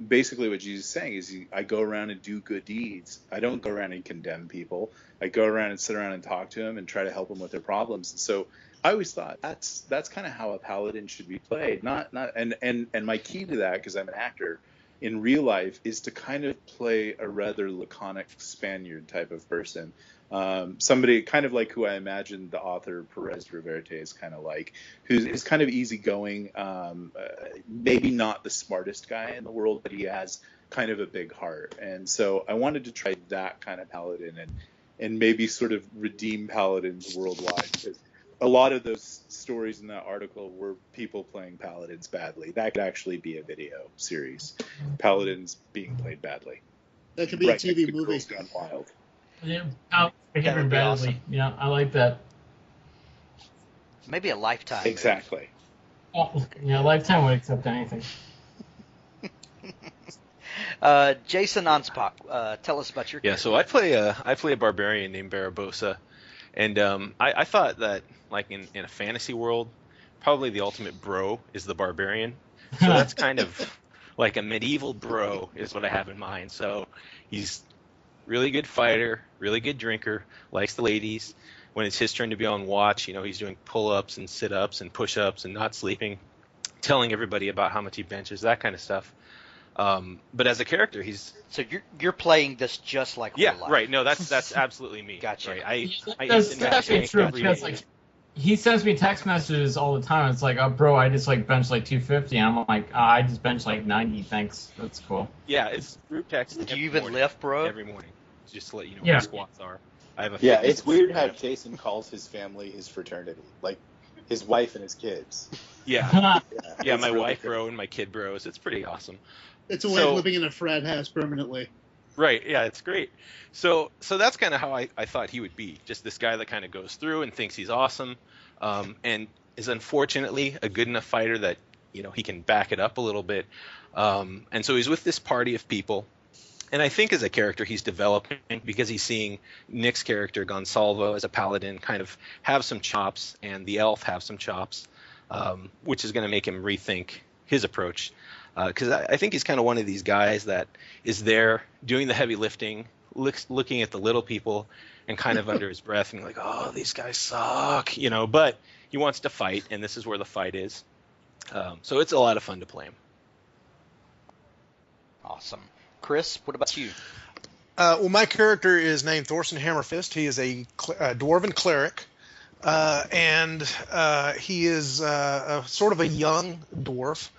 Basically what Jesus is saying is I go around and do good deeds. I don't go around and condemn people. I go around and sit around and talk to them and try to help them with their problems. And so I always thought that's kind of how a paladin should be played. And my key to that, because I'm an actor in real life, is to kind of play a rather laconic Spaniard type of person. Somebody kind of like who I imagine the author Perez Reverte is kind of like, who's kind of easygoing, maybe not the smartest guy in the world, but he has kind of a big heart. And so I wanted to try that kind of paladin and maybe sort of redeem paladins worldwide, because a lot of those stories in that article were people playing paladins badly. That could actually be a video series, paladins being played badly. That could be a TV movie. Girls Gone Wild. Yeah, I'll pick That it would be badly. awesome. Yeah, I like that. Maybe a Lifetime. Exactly. Oh, yeah, Lifetime would accept anything. Jason Anspach, tell us about your Yeah, so I play a barbarian named Barbosa, and I thought that, like in a fantasy world, probably the ultimate bro is the barbarian. So that's kind of like a medieval bro is what I have in mind. So he's really good fighter, really good drinker, likes the ladies. When it's his turn to be on watch, he's doing pull-ups and sit-ups and push-ups and not sleeping, telling everybody about how much he benches, that kind of stuff. But as a character, he's... So you're playing this just like real life. Right. No, that's absolutely me. Gotcha. Right? I That's instant actually match true, every because like he sends me text messages all the time. It's like, oh, bro, I just like bench like 250, and I'm like, I just bench like 90. Thanks, that's cool. Yeah, it's group text. Do you even lift, bro? Every morning, just to let you know Yeah. what squats are. I have a Yeah, fitness it's weird how Instagram. Jason calls his family his fraternity, like his wife and his kids. Yeah, yeah, it's my really wife good. bro and my kid bros. It's pretty awesome. It's a way So- of living in a frat house permanently. Right, yeah, it's great. So that's kind of how I thought he would be. Just this guy that kind of goes through and thinks he's awesome, and is unfortunately a good enough fighter that, he can back it up a little bit. And so he's with this party of people. And I think as a character he's developing, because he's seeing Nick's character, Gonsalvo, as a paladin kind of have some chops, and the elf have some chops, which is going to make him rethink his approach. Because I think he's kind of one of these guys that is there doing the heavy lifting, looking at the little people, and kind of under his breath and like, oh, these guys suck, but he wants to fight, and this is where the fight is. So it's a lot of fun to play him. Awesome. Chris, what about you? Well, my character is named Thorson Hammerfist. He is a dwarven cleric, and he is sort of a young dwarf.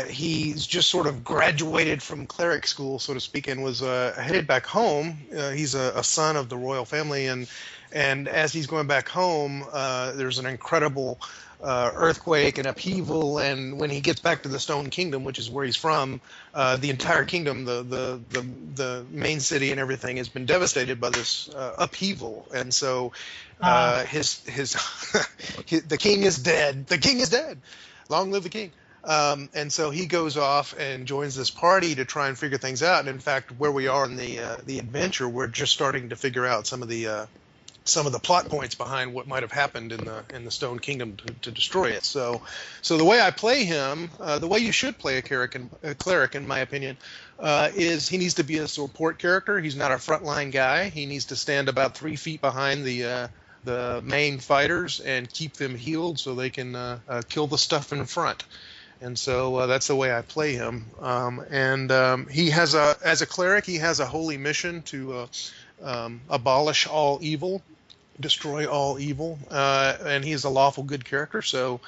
He's just sort of graduated from cleric school, so to speak, and was headed back home. He's a son of the royal family, and as he's going back home, there's an incredible earthquake and upheaval, and when he gets back to the Stone Kingdom, which is where he's from, the entire kingdom, the main city and everything, has been devastated by this upheaval, and so the king is dead. The king is dead. Long live the king. And so he goes off and joins this party to try and figure things out. And in fact, where we are in the adventure, we're just starting to figure out some of the plot points behind what might have happened in the Stone Kingdom to destroy it. So the way I play him, the way you should play a cleric, in my opinion, is he needs to be a support character. He's not a frontline guy. He needs to stand about 3 feet behind the main fighters and keep them healed so they can kill the stuff in front. And so that's the way I play him. He has as a cleric, he has a holy mission to abolish all evil, destroy all evil, and he's a lawful good character. So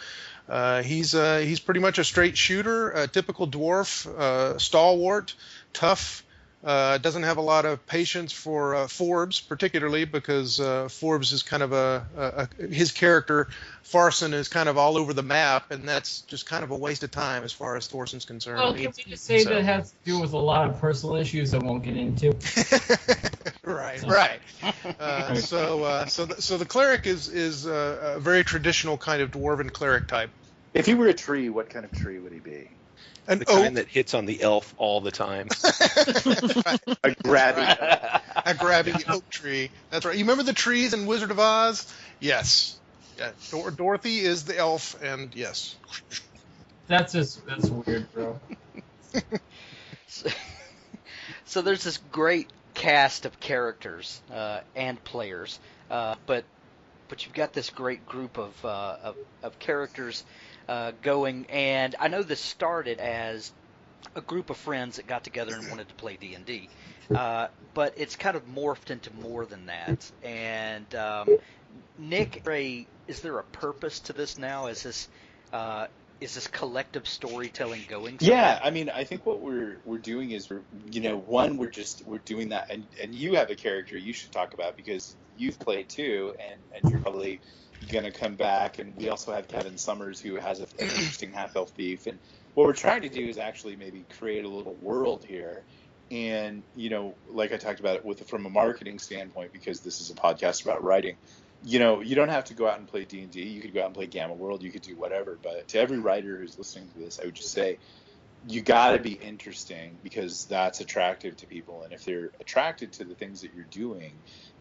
he's pretty much a straight shooter, a typical dwarf, stalwart, tough, Doesn't have a lot of patience for Forbes, particularly because Forbes is kind of his character, Farson, is kind of all over the map, and that's just kind of a waste of time as far as Thorson's concerned. Well, can we just say that it has to do with a lot of personal issues I won't get into? Right. So the cleric is a very traditional kind of dwarven cleric type. If he were a tree, what kind of tree would he be? An The oak, kind that hits on the elf all the time. A grabby. a grabby oak tree. That's right. You remember the trees in Wizard of Oz? Yes. Yeah. Dorothy is the elf, and yes. That's weird, bro. So there's this great cast of characters and players, but you've got this great group of characters going, and I know this started as a group of friends that got together and wanted to play D&D, but it's kind of morphed into more than that. And Nick, is there a purpose to this now? Is this collective storytelling going somewhere? Yeah, I mean, I think what we're doing is we're doing that, and you have a character you should talk about because you've played too, and you're probably gonna come back. And we also have Kevin Summers, who has an interesting half-elf thief. And what we're trying to do is actually maybe create a little world here. And like I talked about it from a marketing standpoint, because this is a podcast about writing. You don't have to go out and play D&D. You could go out and play Gamma World. You could do whatever. But to every writer who's listening to this, I would just say, you got to be interesting, because that's attractive to people. And if they're attracted to the things that you're doing,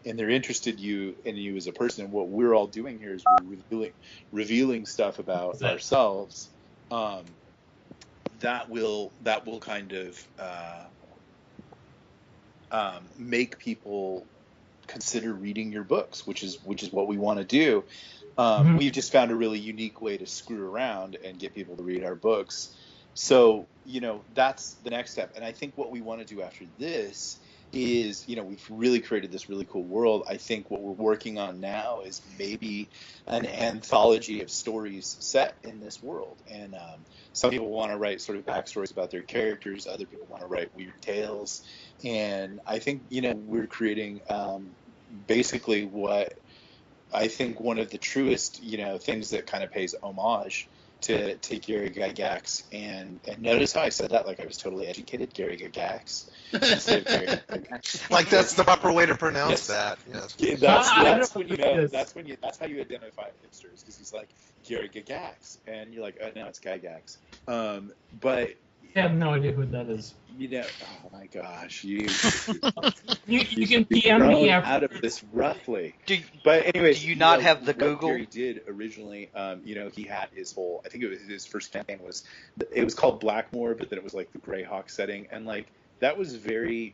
and they're interested in you as a person, and what we're all doing here is we're revealing stuff about ourselves, that will kind of make people consider reading your books, which is what we want to do. We've just found a really unique way to screw around and get people to read our books. So, that's the next step. And I think what we want to do after this is, we've really created this really cool world. I think what we're working on now is maybe an anthology of stories set in this world. And some people want to write sort of backstories about their characters. Other people want to write weird tales. And I think, we're creating basically what I think one of the truest, things that kind of pays homage to Gary Gygax. And notice how I said that like I was totally educated, Gary Gygax. Instead of Gary Gygax. Like that's the proper way to pronounce that. Yes. Yeah, that's when that's how you identify hipsters, because he's like Gary Gygax, and you're like, oh no, it's Gygax. But I have no idea who that is. Oh my gosh, you can PM me out of this roughly. But anyways, do you not have the what Google? Gary did originally, he had his whole. I think it was his first campaign it was called Blackmoor, but then it was like the Greyhawk setting, and like that was very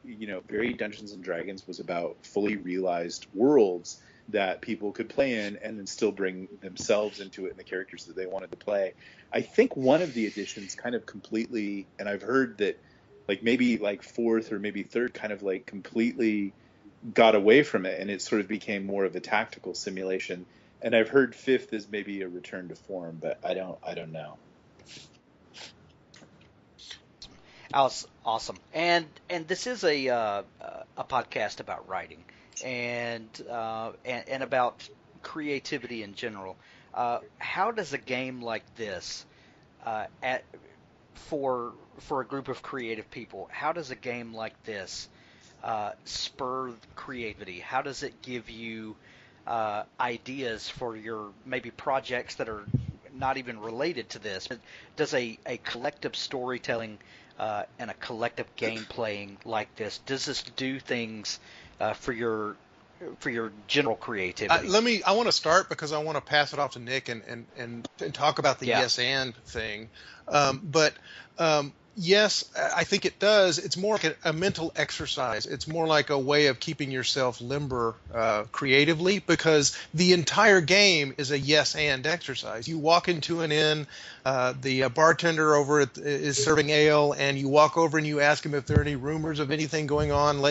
Dungeons and Dragons was about fully realized worlds that people could play in and then still bring themselves into it and the characters that they wanted to play. I think one of the editions kind of completely, and I've heard that like maybe like fourth or maybe third kind of like completely got away from it, and it sort of became more of a tactical simulation. And I've heard fifth is maybe a return to form, but I don't know. Awesome. And this is a podcast about writing and about creativity in general. How does a game like this, for a group of creative people, how does a game like this spur creativity? How does it give you ideas for your maybe projects that are not even related to this? Does a collective storytelling and a collective game playing like this, does this do things for your general creativity? I want to start because I want to pass it off to Nick and talk about the yes and thing. Yes, I think it does. It's more like a mental exercise. It's more like a way of keeping yourself limber creatively, because the entire game is a yes and exercise. You walk into an inn, the bartender over is serving ale, and you walk over and you ask him if there are any rumors of anything going on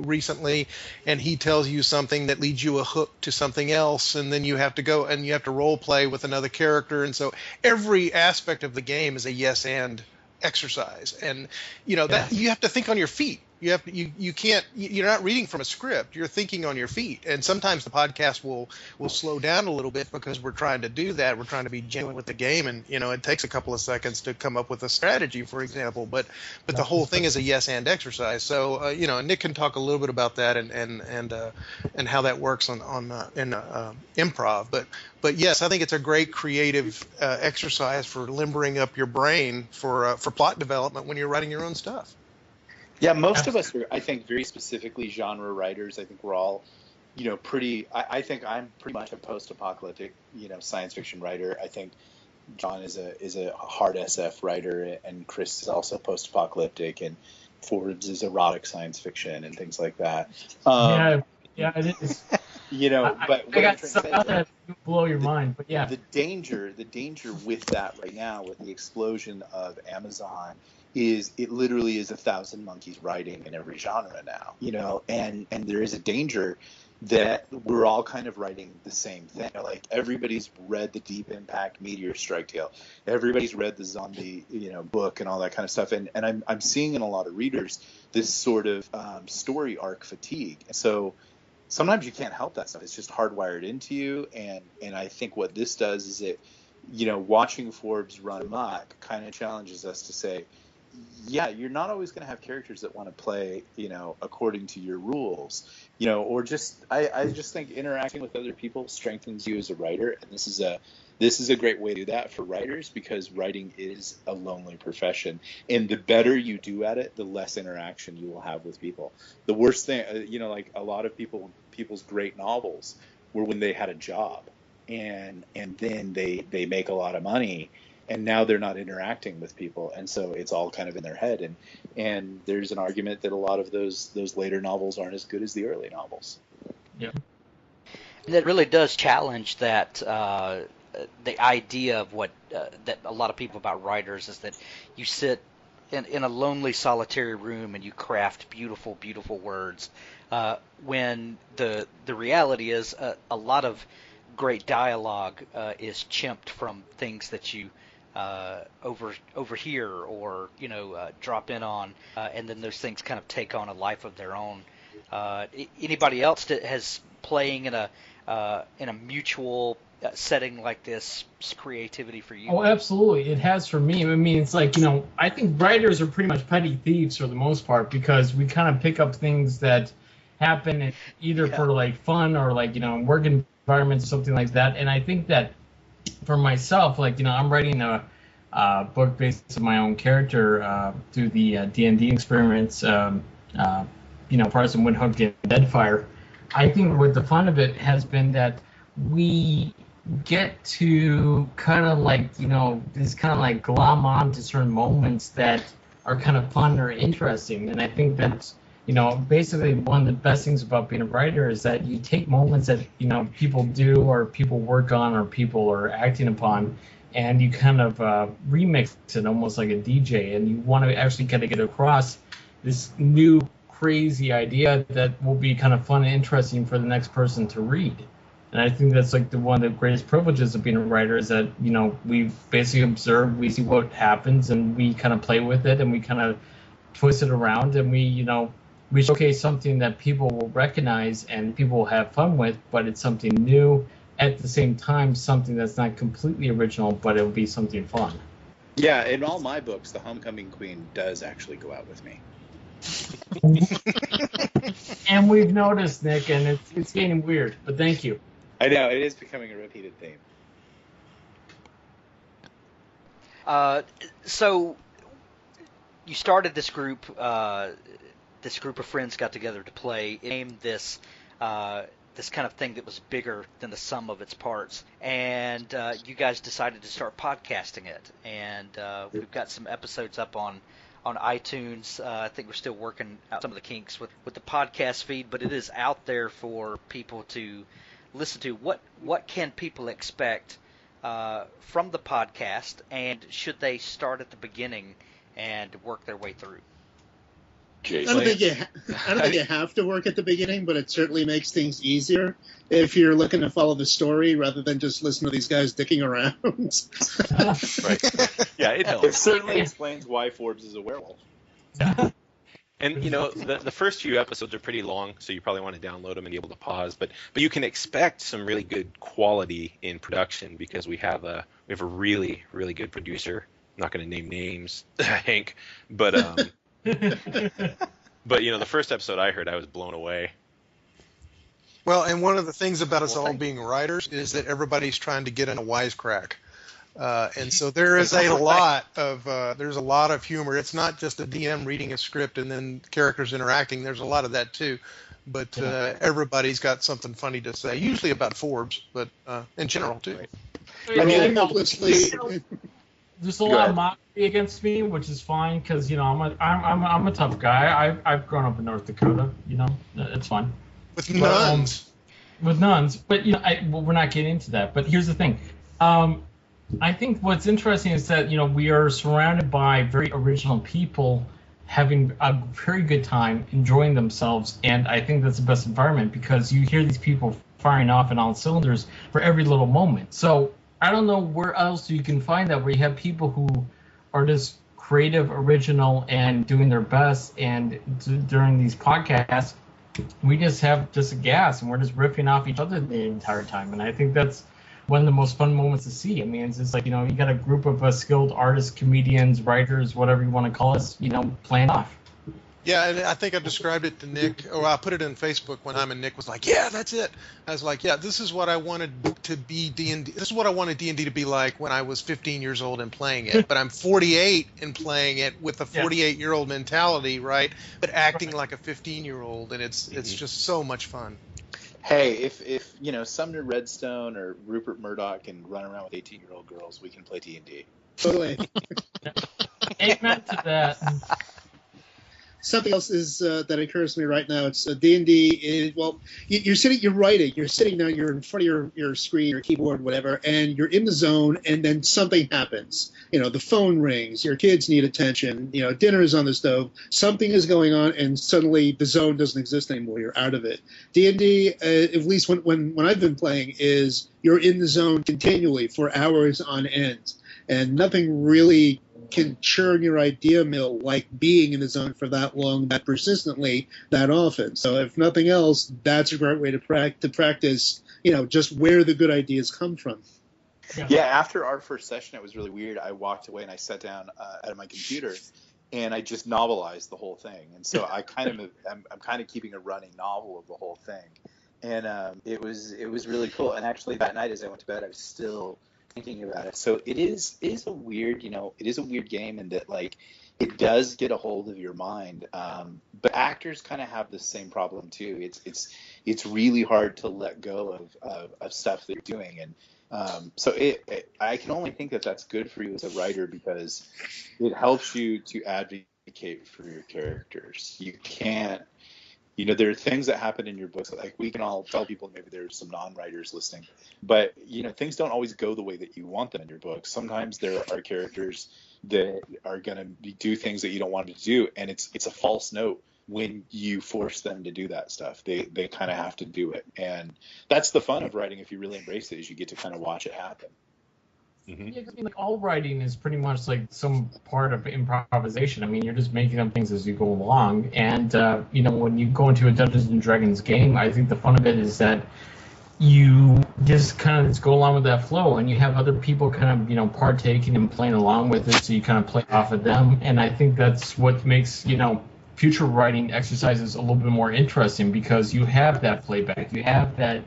recently, and he tells you something that leads you a hook to something else, and then you have to go and you have to role play with another character, and so every aspect of the game is a yes and exercise. And that you have to think on your feet. You can't. You're not reading from a script. You're thinking on your feet. And sometimes the podcast will slow down a little bit because we're trying to do that. We're trying to be genuine with the game, and it takes a couple of seconds to come up with a strategy, for example. But the whole thing is a yes and exercise. So Nick can talk a little bit about that and how that works in improv. But yes, I think it's a great creative exercise for limbering up your brain for plot development when you're writing your own stuff. Yeah, most of us are, I think, very specifically genre writers. I think we're all, pretty. I think I'm pretty much a post-apocalyptic, science fiction writer. I think John is a hard SF writer, and Chris is also post-apocalyptic, and Forbes is erotic science fiction and things like that. Yeah, it is. But I got stuff that blow your mind, but yeah. The danger with that right now, with the explosion of Amazon, is it literally is 1,000 monkeys writing in every genre now, and there is a danger that we're all kind of writing the same thing. Like everybody's read the Deep Impact Meteor Strike Tale, everybody's read the zombie, book and all that kind of stuff, and I'm seeing in a lot of readers this sort of story arc fatigue. So sometimes you can't help that stuff. It's just hardwired into you, and I think what this does is it, watching Forbes run amok kind of challenges us to say, yeah, you're not always going to have characters that want to play, according to your rules, or just I just think interacting with other people strengthens you as a writer, and this is a great way to do that for writers, because writing is a lonely profession, and the better you do at it, the less interaction you will have with people. The worst thing, like a lot of people's great novels were when they had a job, and then they make a lot of money, and now they're not interacting with people, and so it's all kind of in their head. And there's an argument that a lot of those later novels aren't as good as the early novels. Yeah, that really does challenge that the idea of what that a lot of people about writers is that you sit in a lonely, solitary room and you craft beautiful, beautiful words. When the reality is a lot of great dialogue is chimped from things that you overhear or drop in on, and then those things kind of take on a life of their own. Anybody else that has playing in a mutual setting like this creativity for you? Oh, absolutely, it has for me. I mean, it's like I think writers are pretty much petty thieves for the most part, because we kind of pick up things that happen either for like fun or like work environments or something like that. And I think that for myself, like I'm writing a book based on my own character through the D&D experiments, Partisan Windhook and Deadfire. I think what the fun of it has been that we get to kind of like just kind of like glom on to certain moments that are kind of fun or interesting. And I think that's basically one of the best things about being a writer is that you take moments that people do or people work on or people are acting upon, and you kind of remix it almost like a DJ, and you want to actually kind of get across this new crazy idea that will be kind of fun and interesting for the next person to read. And I think that's like one of the greatest privileges of being a writer is that we basically observe, we see what happens, and we kind of play with it, and we kind of twist it around, and we showcase something that people will recognize and people will have fun with, but it's something new. At the same time, something that's not completely original, but it'll be something fun. Yeah, in all my books, the Homecoming Queen does actually go out with me. And we've noticed, Nick, and it's getting weird, but thank you. I know, it is becoming a repeated theme. So you started this group. This group of friends got together to play. It named this kind of thing that was bigger than the sum of its parts, and you guys decided to start podcasting it. And we've got some episodes up on iTunes. I think we're still working out some of the kinks with the podcast feed, but it is out there for people to listen to. What can people expect from the podcast, and should they start at the beginning and work their way through? I don't think you have to work at the beginning, but it certainly makes things easier if you're looking to follow the story rather than just listen to these guys dicking around. Right. Yeah, it helps. It certainly explains why Forbes is a werewolf. And the first few episodes are pretty long, so you probably want to download them and be able to pause. But you can expect some really good quality in production because we have a really really good producer. I'm not going to name names, Hank, but the first episode I heard, I was blown away. Well, and one of the things about us all being writers is that everybody's trying to get in a wisecrack. And so there is a lot of humor. It's not just a DM reading a script and then characters interacting. There's a lot of that too, but everybody's got something funny to say. Usually about Forbes, but in general too. I mean, helplessly. There's a lot of mockery against me, which is fine because I'm a tough guy. I've grown up in North Dakota. It's fine. With nuns. But we're not getting into that. But here's the thing. I think what's interesting is that we are surrounded by very original people having a very good time, enjoying themselves, and I think that's the best environment because you hear these people firing off on all cylinders for every little moment. So I don't know where else you can find that where you have people who are just creative, original, and doing their best. And during these podcasts, we just have just a gas and we're just riffing off each other the entire time, and I think that's one of the most fun moments to see. I mean, it's just like, you got a group of skilled artists, comedians, writers, whatever you want to call us, playing off. Yeah, and I think I described it to Nick, or I put it in Facebook one time, and Nick was like, yeah, that's it. I was like, yeah, this is what I wanted to be D&D. This is what I wanted D&D to be like when I was 15 years old and playing it. But I'm 48 and playing it with a 48-year-old mentality, right? But acting like a 15-year-old, and it's just so much fun. Hey, if Sumner Redstone or Rupert Murdoch can run around with 18-year-old girls, we can play D&D. Totally. Amen to that. Something else is that occurs to me right now. It's D&D. You're writing. You're sitting there. You're in front of your screen, your keyboard, whatever, and you're in the zone. And then something happens. The phone rings. Your kids need attention. Dinner is on the stove. Something is going on, and suddenly the zone doesn't exist anymore. You're out of it. D&D, at least when I've been playing, is you're in the zone continually for hours on end, and nothing really can churn your idea mill like being in the zone for that long, that persistently, that often. So if nothing else, that's a great way to practice, just where the good ideas come from. Yeah, after our first session, it was really weird. I walked away and I sat down at my computer and I just novelized the whole thing. And so I'm kind of keeping a running novel of the whole thing. And it was really cool. And actually that night as I went to bed, I was still thinking about it. So it is a weird, it is a weird game in that, like, it does get a hold of your mind. But actors kind of have the same problem too. It's really hard to let go of stuff that you're doing. And so I can only think that that's good for you as a writer because it helps you to advocate for your characters. You can't, there are things that happen in your books, like we can all tell people, maybe there's some non-writers listening, but, things don't always go the way that you want them in your books. Sometimes there are characters that are going to do things that you don't want them to do, and it's a false note when you force them to do that stuff. They kind of have to do it, and that's the fun of writing if you really embrace it, is you get to kind of watch it happen. Mm-hmm. Yeah, I mean, all writing is pretty much like some part of improvisation. I mean, you're just making up things as you go along. And, when you go into a Dungeons and Dragons game, I think the fun of it is that you just kind of just go along with that flow, and you have other people kind of, partaking and playing along with it, so you kind of play off of them. And I think that's what makes, future writing exercises a little bit more interesting, because you have that playback. You have that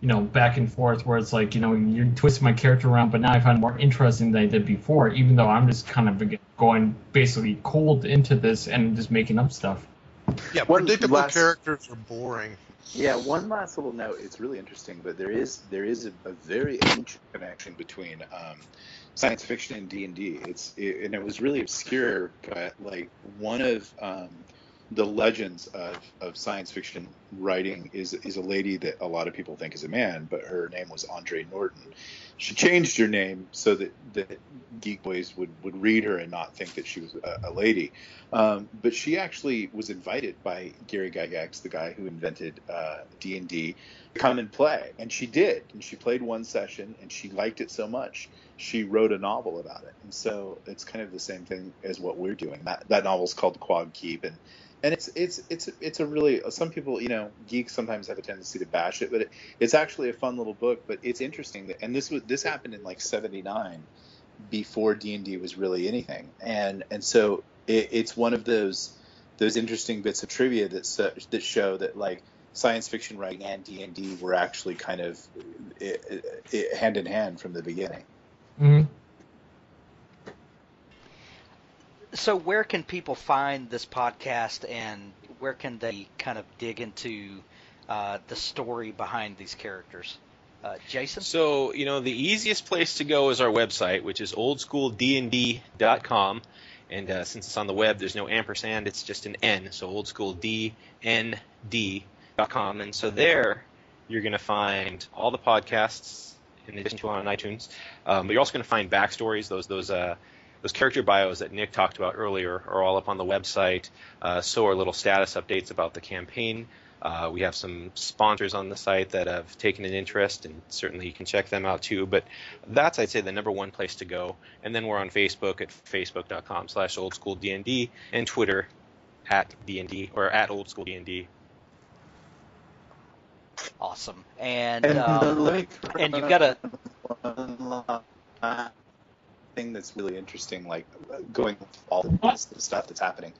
back and forth where it's like, you're twisting my character around, but now I find it more interesting than I did before, even though I'm just kind of going basically cold into this and just making up stuff. Yeah, predictable characters are boring. Yeah, one last little note. It's really interesting, but there is a very ancient connection between science fiction and D&D. And it was really obscure, but like one of the legends of science fiction writing is a lady that a lot of people think is a man, but her name was Andre Norton. She changed her name so that geek boys would read her and not think that she was a lady. But she actually was invited by Gary Gygax, the guy who invented D&D, to come and play. And she did. And she played one session, and she liked it so much, she wrote a novel about it. And so it's kind of the same thing as what we're doing. That novel's called Quag Keep, and it's a really, some people, geeks sometimes have a tendency to bash it, but it's actually a fun little book. But it's interesting and this happened in like '79, before D&D was really anything, and so it's one of those interesting bits of trivia that show that like science fiction writing and D&D were actually kind of hand in hand from the beginning. Mm-hmm. So where can people find this podcast, and where can they kind of dig into the story behind these characters? Jason? So, the easiest place to go is our website, which is oldschooldnd.com. And since it's on the web, there's no ampersand, it's just an N, so oldschooldnd.com. And so there, you're going to find all the podcasts, in addition to on iTunes. But you're also going to find backstories, those character bios that Nick talked about earlier are all up on the website. So are little status updates about the campaign. We have some sponsors on the site that have taken an interest, and certainly you can check them out too. But that's, I'd say, the number one place to go. And then we're on Facebook at facebook.com/oldschooldnd, and Twitter at DND or at oldschooldnd. Awesome. And the link, and you've got a thing that's really interesting, like going with all the stuff that's happening.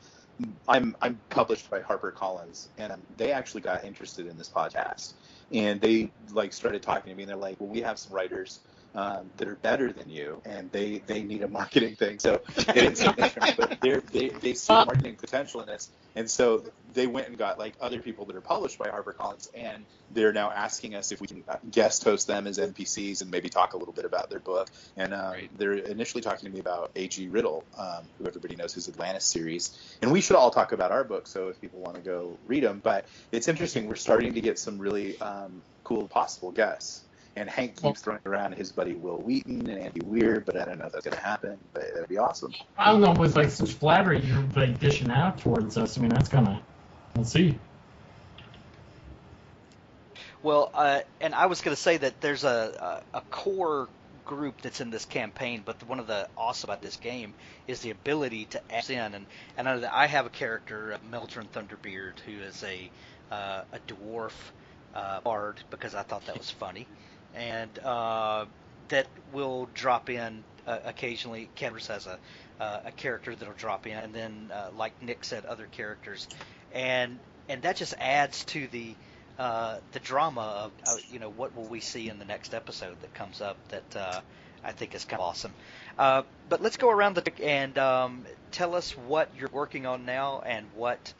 I'm published by HarperCollins, and they actually got interested in this podcast, and they started talking to me, and they're like, well, we have some writers that are better than you, and they need a marketing thing. So it's different, but they see marketing potential in this, and so they went and got other people that are published by HarperCollins, and they're now asking us if we can guest host them as NPCs and maybe talk a little bit about their book. And they're initially talking to me about A.G. Riddle, who everybody knows, his Atlantis series, and we should all talk about our book. So if people want to go read them, but it's interesting. We're starting to get some really cool possible guests. And Hank keeps throwing around his buddy Will Wheaton and Andy Weir, but I don't know if that's going to happen. But that'd be awesome. I don't know, with such flattery you're dishing out towards us. I mean, that's gonna. We'll see. Well, and I was going to say that there's a core group that's in this campaign, but one of the awesome about this game is the ability to add in. And I know that I have a character, Meldrin Thunderbeard, who is a dwarf bard, because I thought that was funny. And that will drop in occasionally. Canvas has a character that'll drop in, and then like Nick said, other characters, and that just adds to the drama of what will we see in the next episode that comes up that I think is kind of awesome. But let's go around and tell us what you're working on now and what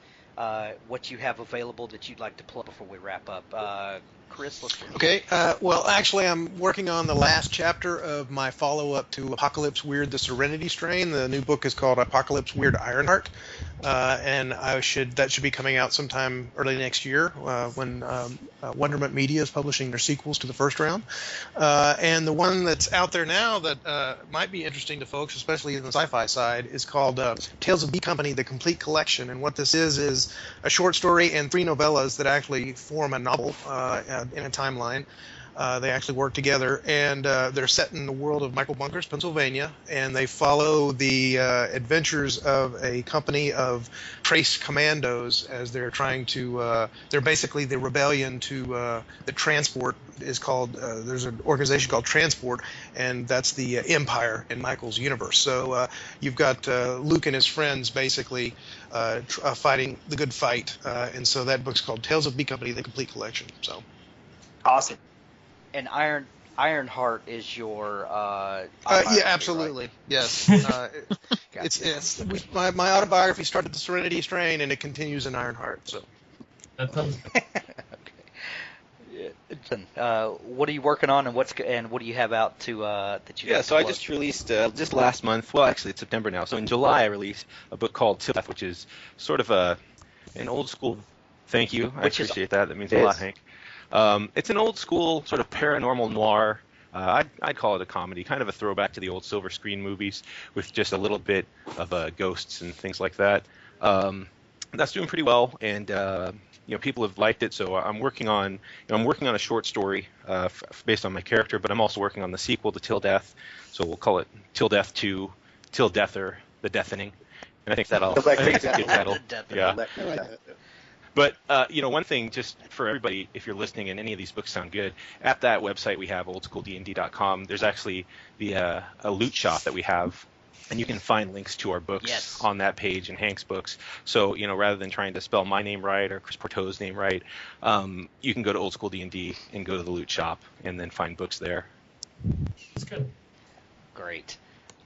you have available that you'd like to plug before we wrap up. Chris, let's go. Okay. Well, actually, I'm working on the last chapter of my follow-up to Apocalypse Weird: The Serenity Strain. The new book is called Apocalypse Weird: Ironheart, and that should be coming out sometime early next year when Wonderment Media is publishing their sequels to the first round. And the one that's out there now that might be interesting to folks, especially in the sci-fi side, is called Tales of B Company: The Complete Collection. And what this is a short story and 3 novellas that actually form a novel in a timeline. They actually work together, and they're set in the world of Michael Bunkers, Pennsylvania, and they follow the adventures of a company of trace commandos as they're trying to they're basically the rebellion to the transport is called there's an organization called Transport, and that's the Empire in Michael's universe. So you've got Luke and his friends basically fighting the good fight, and so that book's called Tales of B Company: The Complete Collection. So awesome. And Ironheart is your yeah, absolutely, right? Yes. It's my autobiography started at the Serenity Strain, and it continues in Ironheart. So that sounds what are you working on, and what do you have out to that you? Yeah, so I just released just last month. Well, actually, it's September now. So in July, I released a book called Tilth, which is sort of an old school Thank you. I Which is- appreciate that. That means a lot, Hank. It's an old school sort of paranormal noir. I'd call it a comedy, kind of a throwback to the old silver screen movies with just a little bit of ghosts and things like that. That's doing pretty well, and people have liked it. So I'm working on a short story based on my character, but I'm also working on the sequel to Till Death. So we'll call it Till Death 2, Till Deather, The Deafening. And I think I think it's a good title. Yeah. But one thing, just for everybody, if you're listening and any of these books sound good, at that website we have, oldschooldnd.com, there's actually a loot shop that we have, and you can find links to our books on that page and Hank's books. So rather than trying to spell my name right or Chris Pourteau's name right, you can go to Old School D&D and go to the loot shop and then find books there. That's good. Great.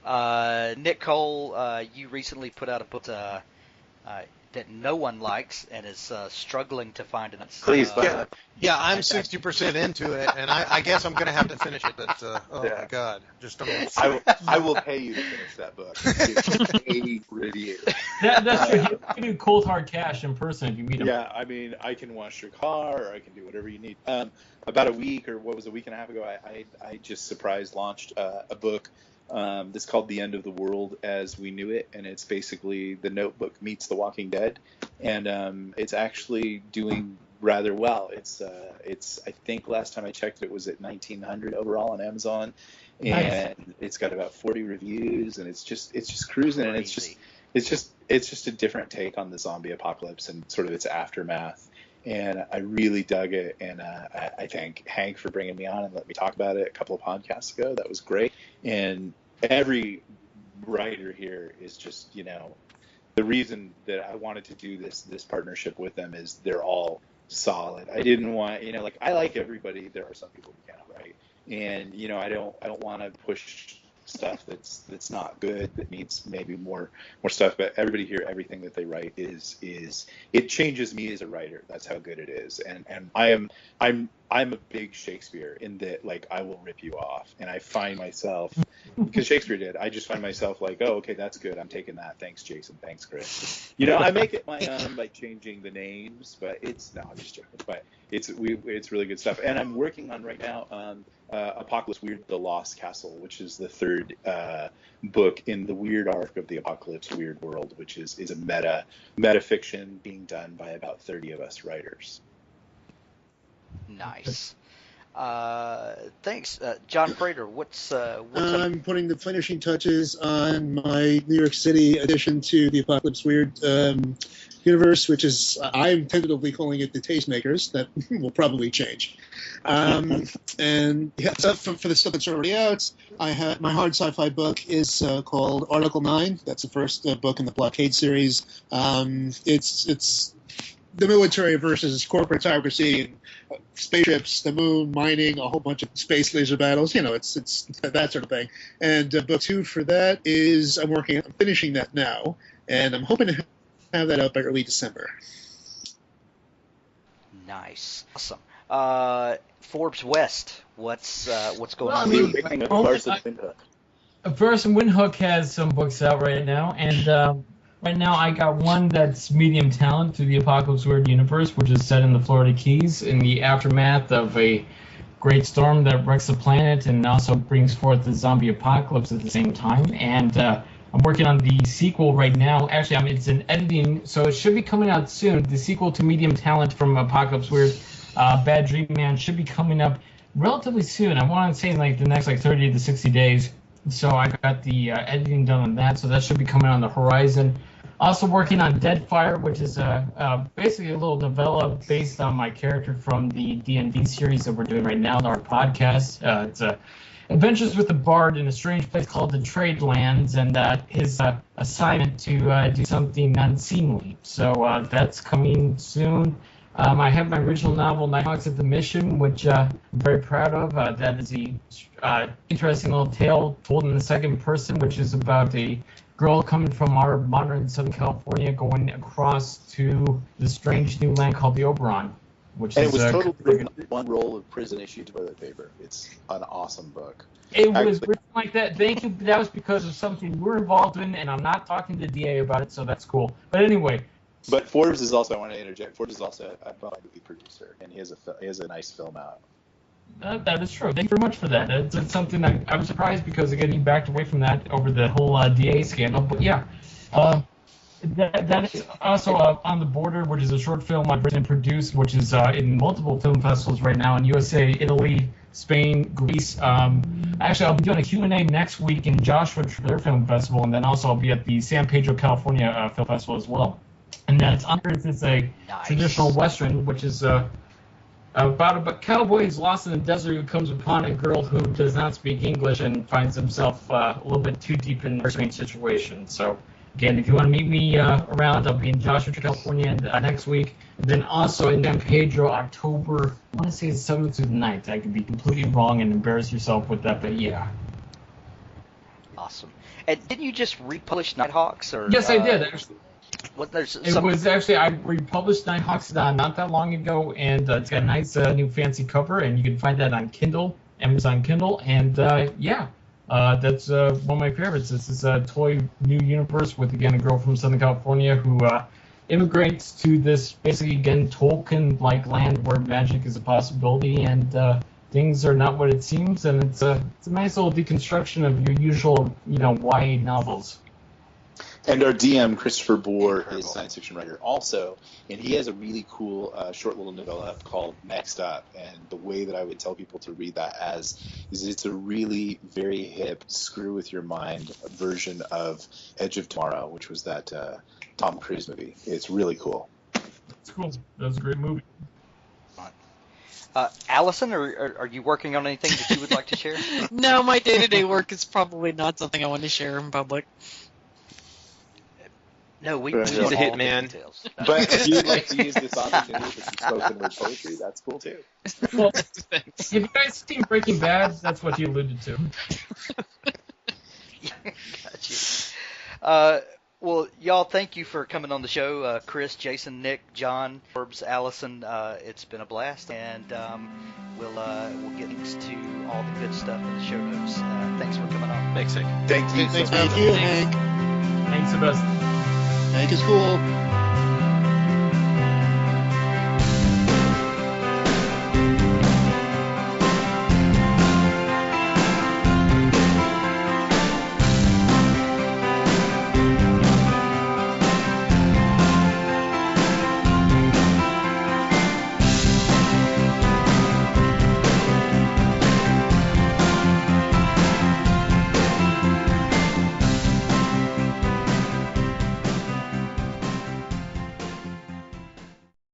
Nick Cole, you recently put out a book that no one likes and is struggling to find an. Please, yeah, I'm 60% into it, and I guess I'm going to have to finish it. But my God, just don't. I will pay you to finish that book. A review. That's true. You can do cold hard cash in person if you meet him. Yeah, I mean, I can wash your car, or I can do whatever you need. About a week and a half ago, I just surprise launched a book. This called The End of the World as We Knew It, and it's basically The Notebook meets The Walking Dead, and it's actually doing rather well. It's I think last time I checked it was at 1,900 overall on Amazon, and it's got about 40 reviews, and it's just cruising, and it's just a different take on the zombie apocalypse and sort of its aftermath. And I really dug it, and I thank Hank for bringing me on and let me talk about it a couple of podcasts ago. That was great. And every writer here is just, the reason that I wanted to do this partnership with them is they're all solid. I didn't want, I like everybody. There are some people who cannot write, and I don't want to push stuff that's not good, that needs maybe more stuff. But everybody here, everything that they write is it changes me as a writer. That's how good it is. And I'm a big Shakespeare in that, like, I will rip you off, and I find myself, because Shakespeare did, I just find myself like, oh, okay, that's good, I'm taking that, thanks Jason, thanks Chris. I make it my own by changing the names, but I'm just joking. But it's really good stuff. And I'm working on right now Apocalypse Weird: The Lost Castle, which is the third book in the weird arc of the Apocalypse Weird World, which is a meta fiction being done by about 30 of us writers. Nice. Thanks, John Frater. What's I'm putting the finishing touches on my New York City addition to the Apocalypse Weird universe, which is, I'm tentatively calling it the Tastemakers. That will probably change. And yeah, so for the stuff that's already out, I have my hard sci-fi book is called Article 9. That's the first book in the Blockade series. It's the military versus corporatocracy, spaceships, the moon, mining, a whole bunch of space laser battles. It's that sort of thing. And book 2 for that is I'm finishing that now, and I'm hoping to have that out by early December. Nice, awesome. Forbes West, what's going on? Verse and Windhook has some books out right now, and right now I got one that's medium talent through the Apocalypse Weird universe, which is set in the Florida Keys in the aftermath of a great storm that wrecks the planet and also brings forth the zombie apocalypse at the same time. And I'm working on the sequel right now. Actually, it's in editing, so it should be coming out soon. The sequel to medium talent from Apocalypse Weird, Bad Dream Man, should be coming up relatively soon. I want to say in like the next 30 to 60 days. So I got the editing done on that, so that should be coming on the horizon. Also working on Deadfire, which is basically a little novella based on my character from the D&D series that we're doing right now on our podcast. It's Adventures with the Bard in a strange place called the Trade Lands, and his assignment to do something unseemly. So that's coming soon. I have my original novel, Nighthawks at the Mission, which I'm very proud of. That is a interesting little tale told in the second person, which is about a girl coming from our modern Southern California going across to the strange new land called the Oberon. And it was totally written on one roll of prison issue toilet paper. It's an awesome book. It was written like that. Thank you. That was because of something we're involved in, and I'm not talking to the DA about it, so that's cool. But anyway, But Forbes is also, I want to interject, Forbes is also a movie producer, and he has a nice film out. That is true. Thank you very much for that. It's something I was surprised because, again, he backed away from that over the whole DA scandal. But yeah, that is also On the Border, which is a short film I've written and produced, which is in multiple film festivals right now in USA, Italy, Spain, Greece. Actually, I'll be doing a Q&A next week in Joshua for their film festival, and then also I'll be at the San Pedro, California film festival as well. And that's it's a traditional Western, which is about a cowboy who's lost in the desert who comes upon a girl who does not speak English and finds himself a little bit too deep in a strange situation. So, again, if you want to meet me around, I'll be in Joshua, California next week. And then also in San Pedro, October, I want to say it's 7th through the 9th. I could be completely wrong and embarrass yourself with that, but yeah. Awesome. And didn't you just republish Nighthawks? Or Yes, I did, actually. I republished Nighthawks not that long ago, and it's got a nice new fancy cover, and you can find that on Kindle, Amazon Kindle, and that's one of my favorites. This is a toy new universe with, again, a girl from Southern California who immigrates to this, basically, again, Tolkien-like land where magic is a possibility, and things are not what it seems, and it's a nice little deconstruction of your usual, YA novels. And our DM, Christopher Bohr, is a science fiction writer also, and he has a really cool short little novella called Next Up. And the way that I would tell people to read that is it's a really very hip, screw with your mind version of Edge of Tomorrow, which was that Tom Cruise movie. It's really cool. It's cool. That was a great movie. Alison, are you working on anything that you would like to share? No, my day-to-day work is probably not something I want to share in public. No, we He's want a all hit the man. details. But if you'd like to use this opportunity for some spoken word poetry, that's cool too. Well, if you guys seen Breaking Bad, that's what he alluded to. Got you. Well, y'all, thank you for coming on the show. Chris, Jason, Nick, John, Forbes, Allison. It's been a blast, and we'll get links to all the good stuff in the show notes. Thanks for coming on. Thanks, Nick. Thank you. Thank you, Hank. Thanks, Sebastian. Hank is cool.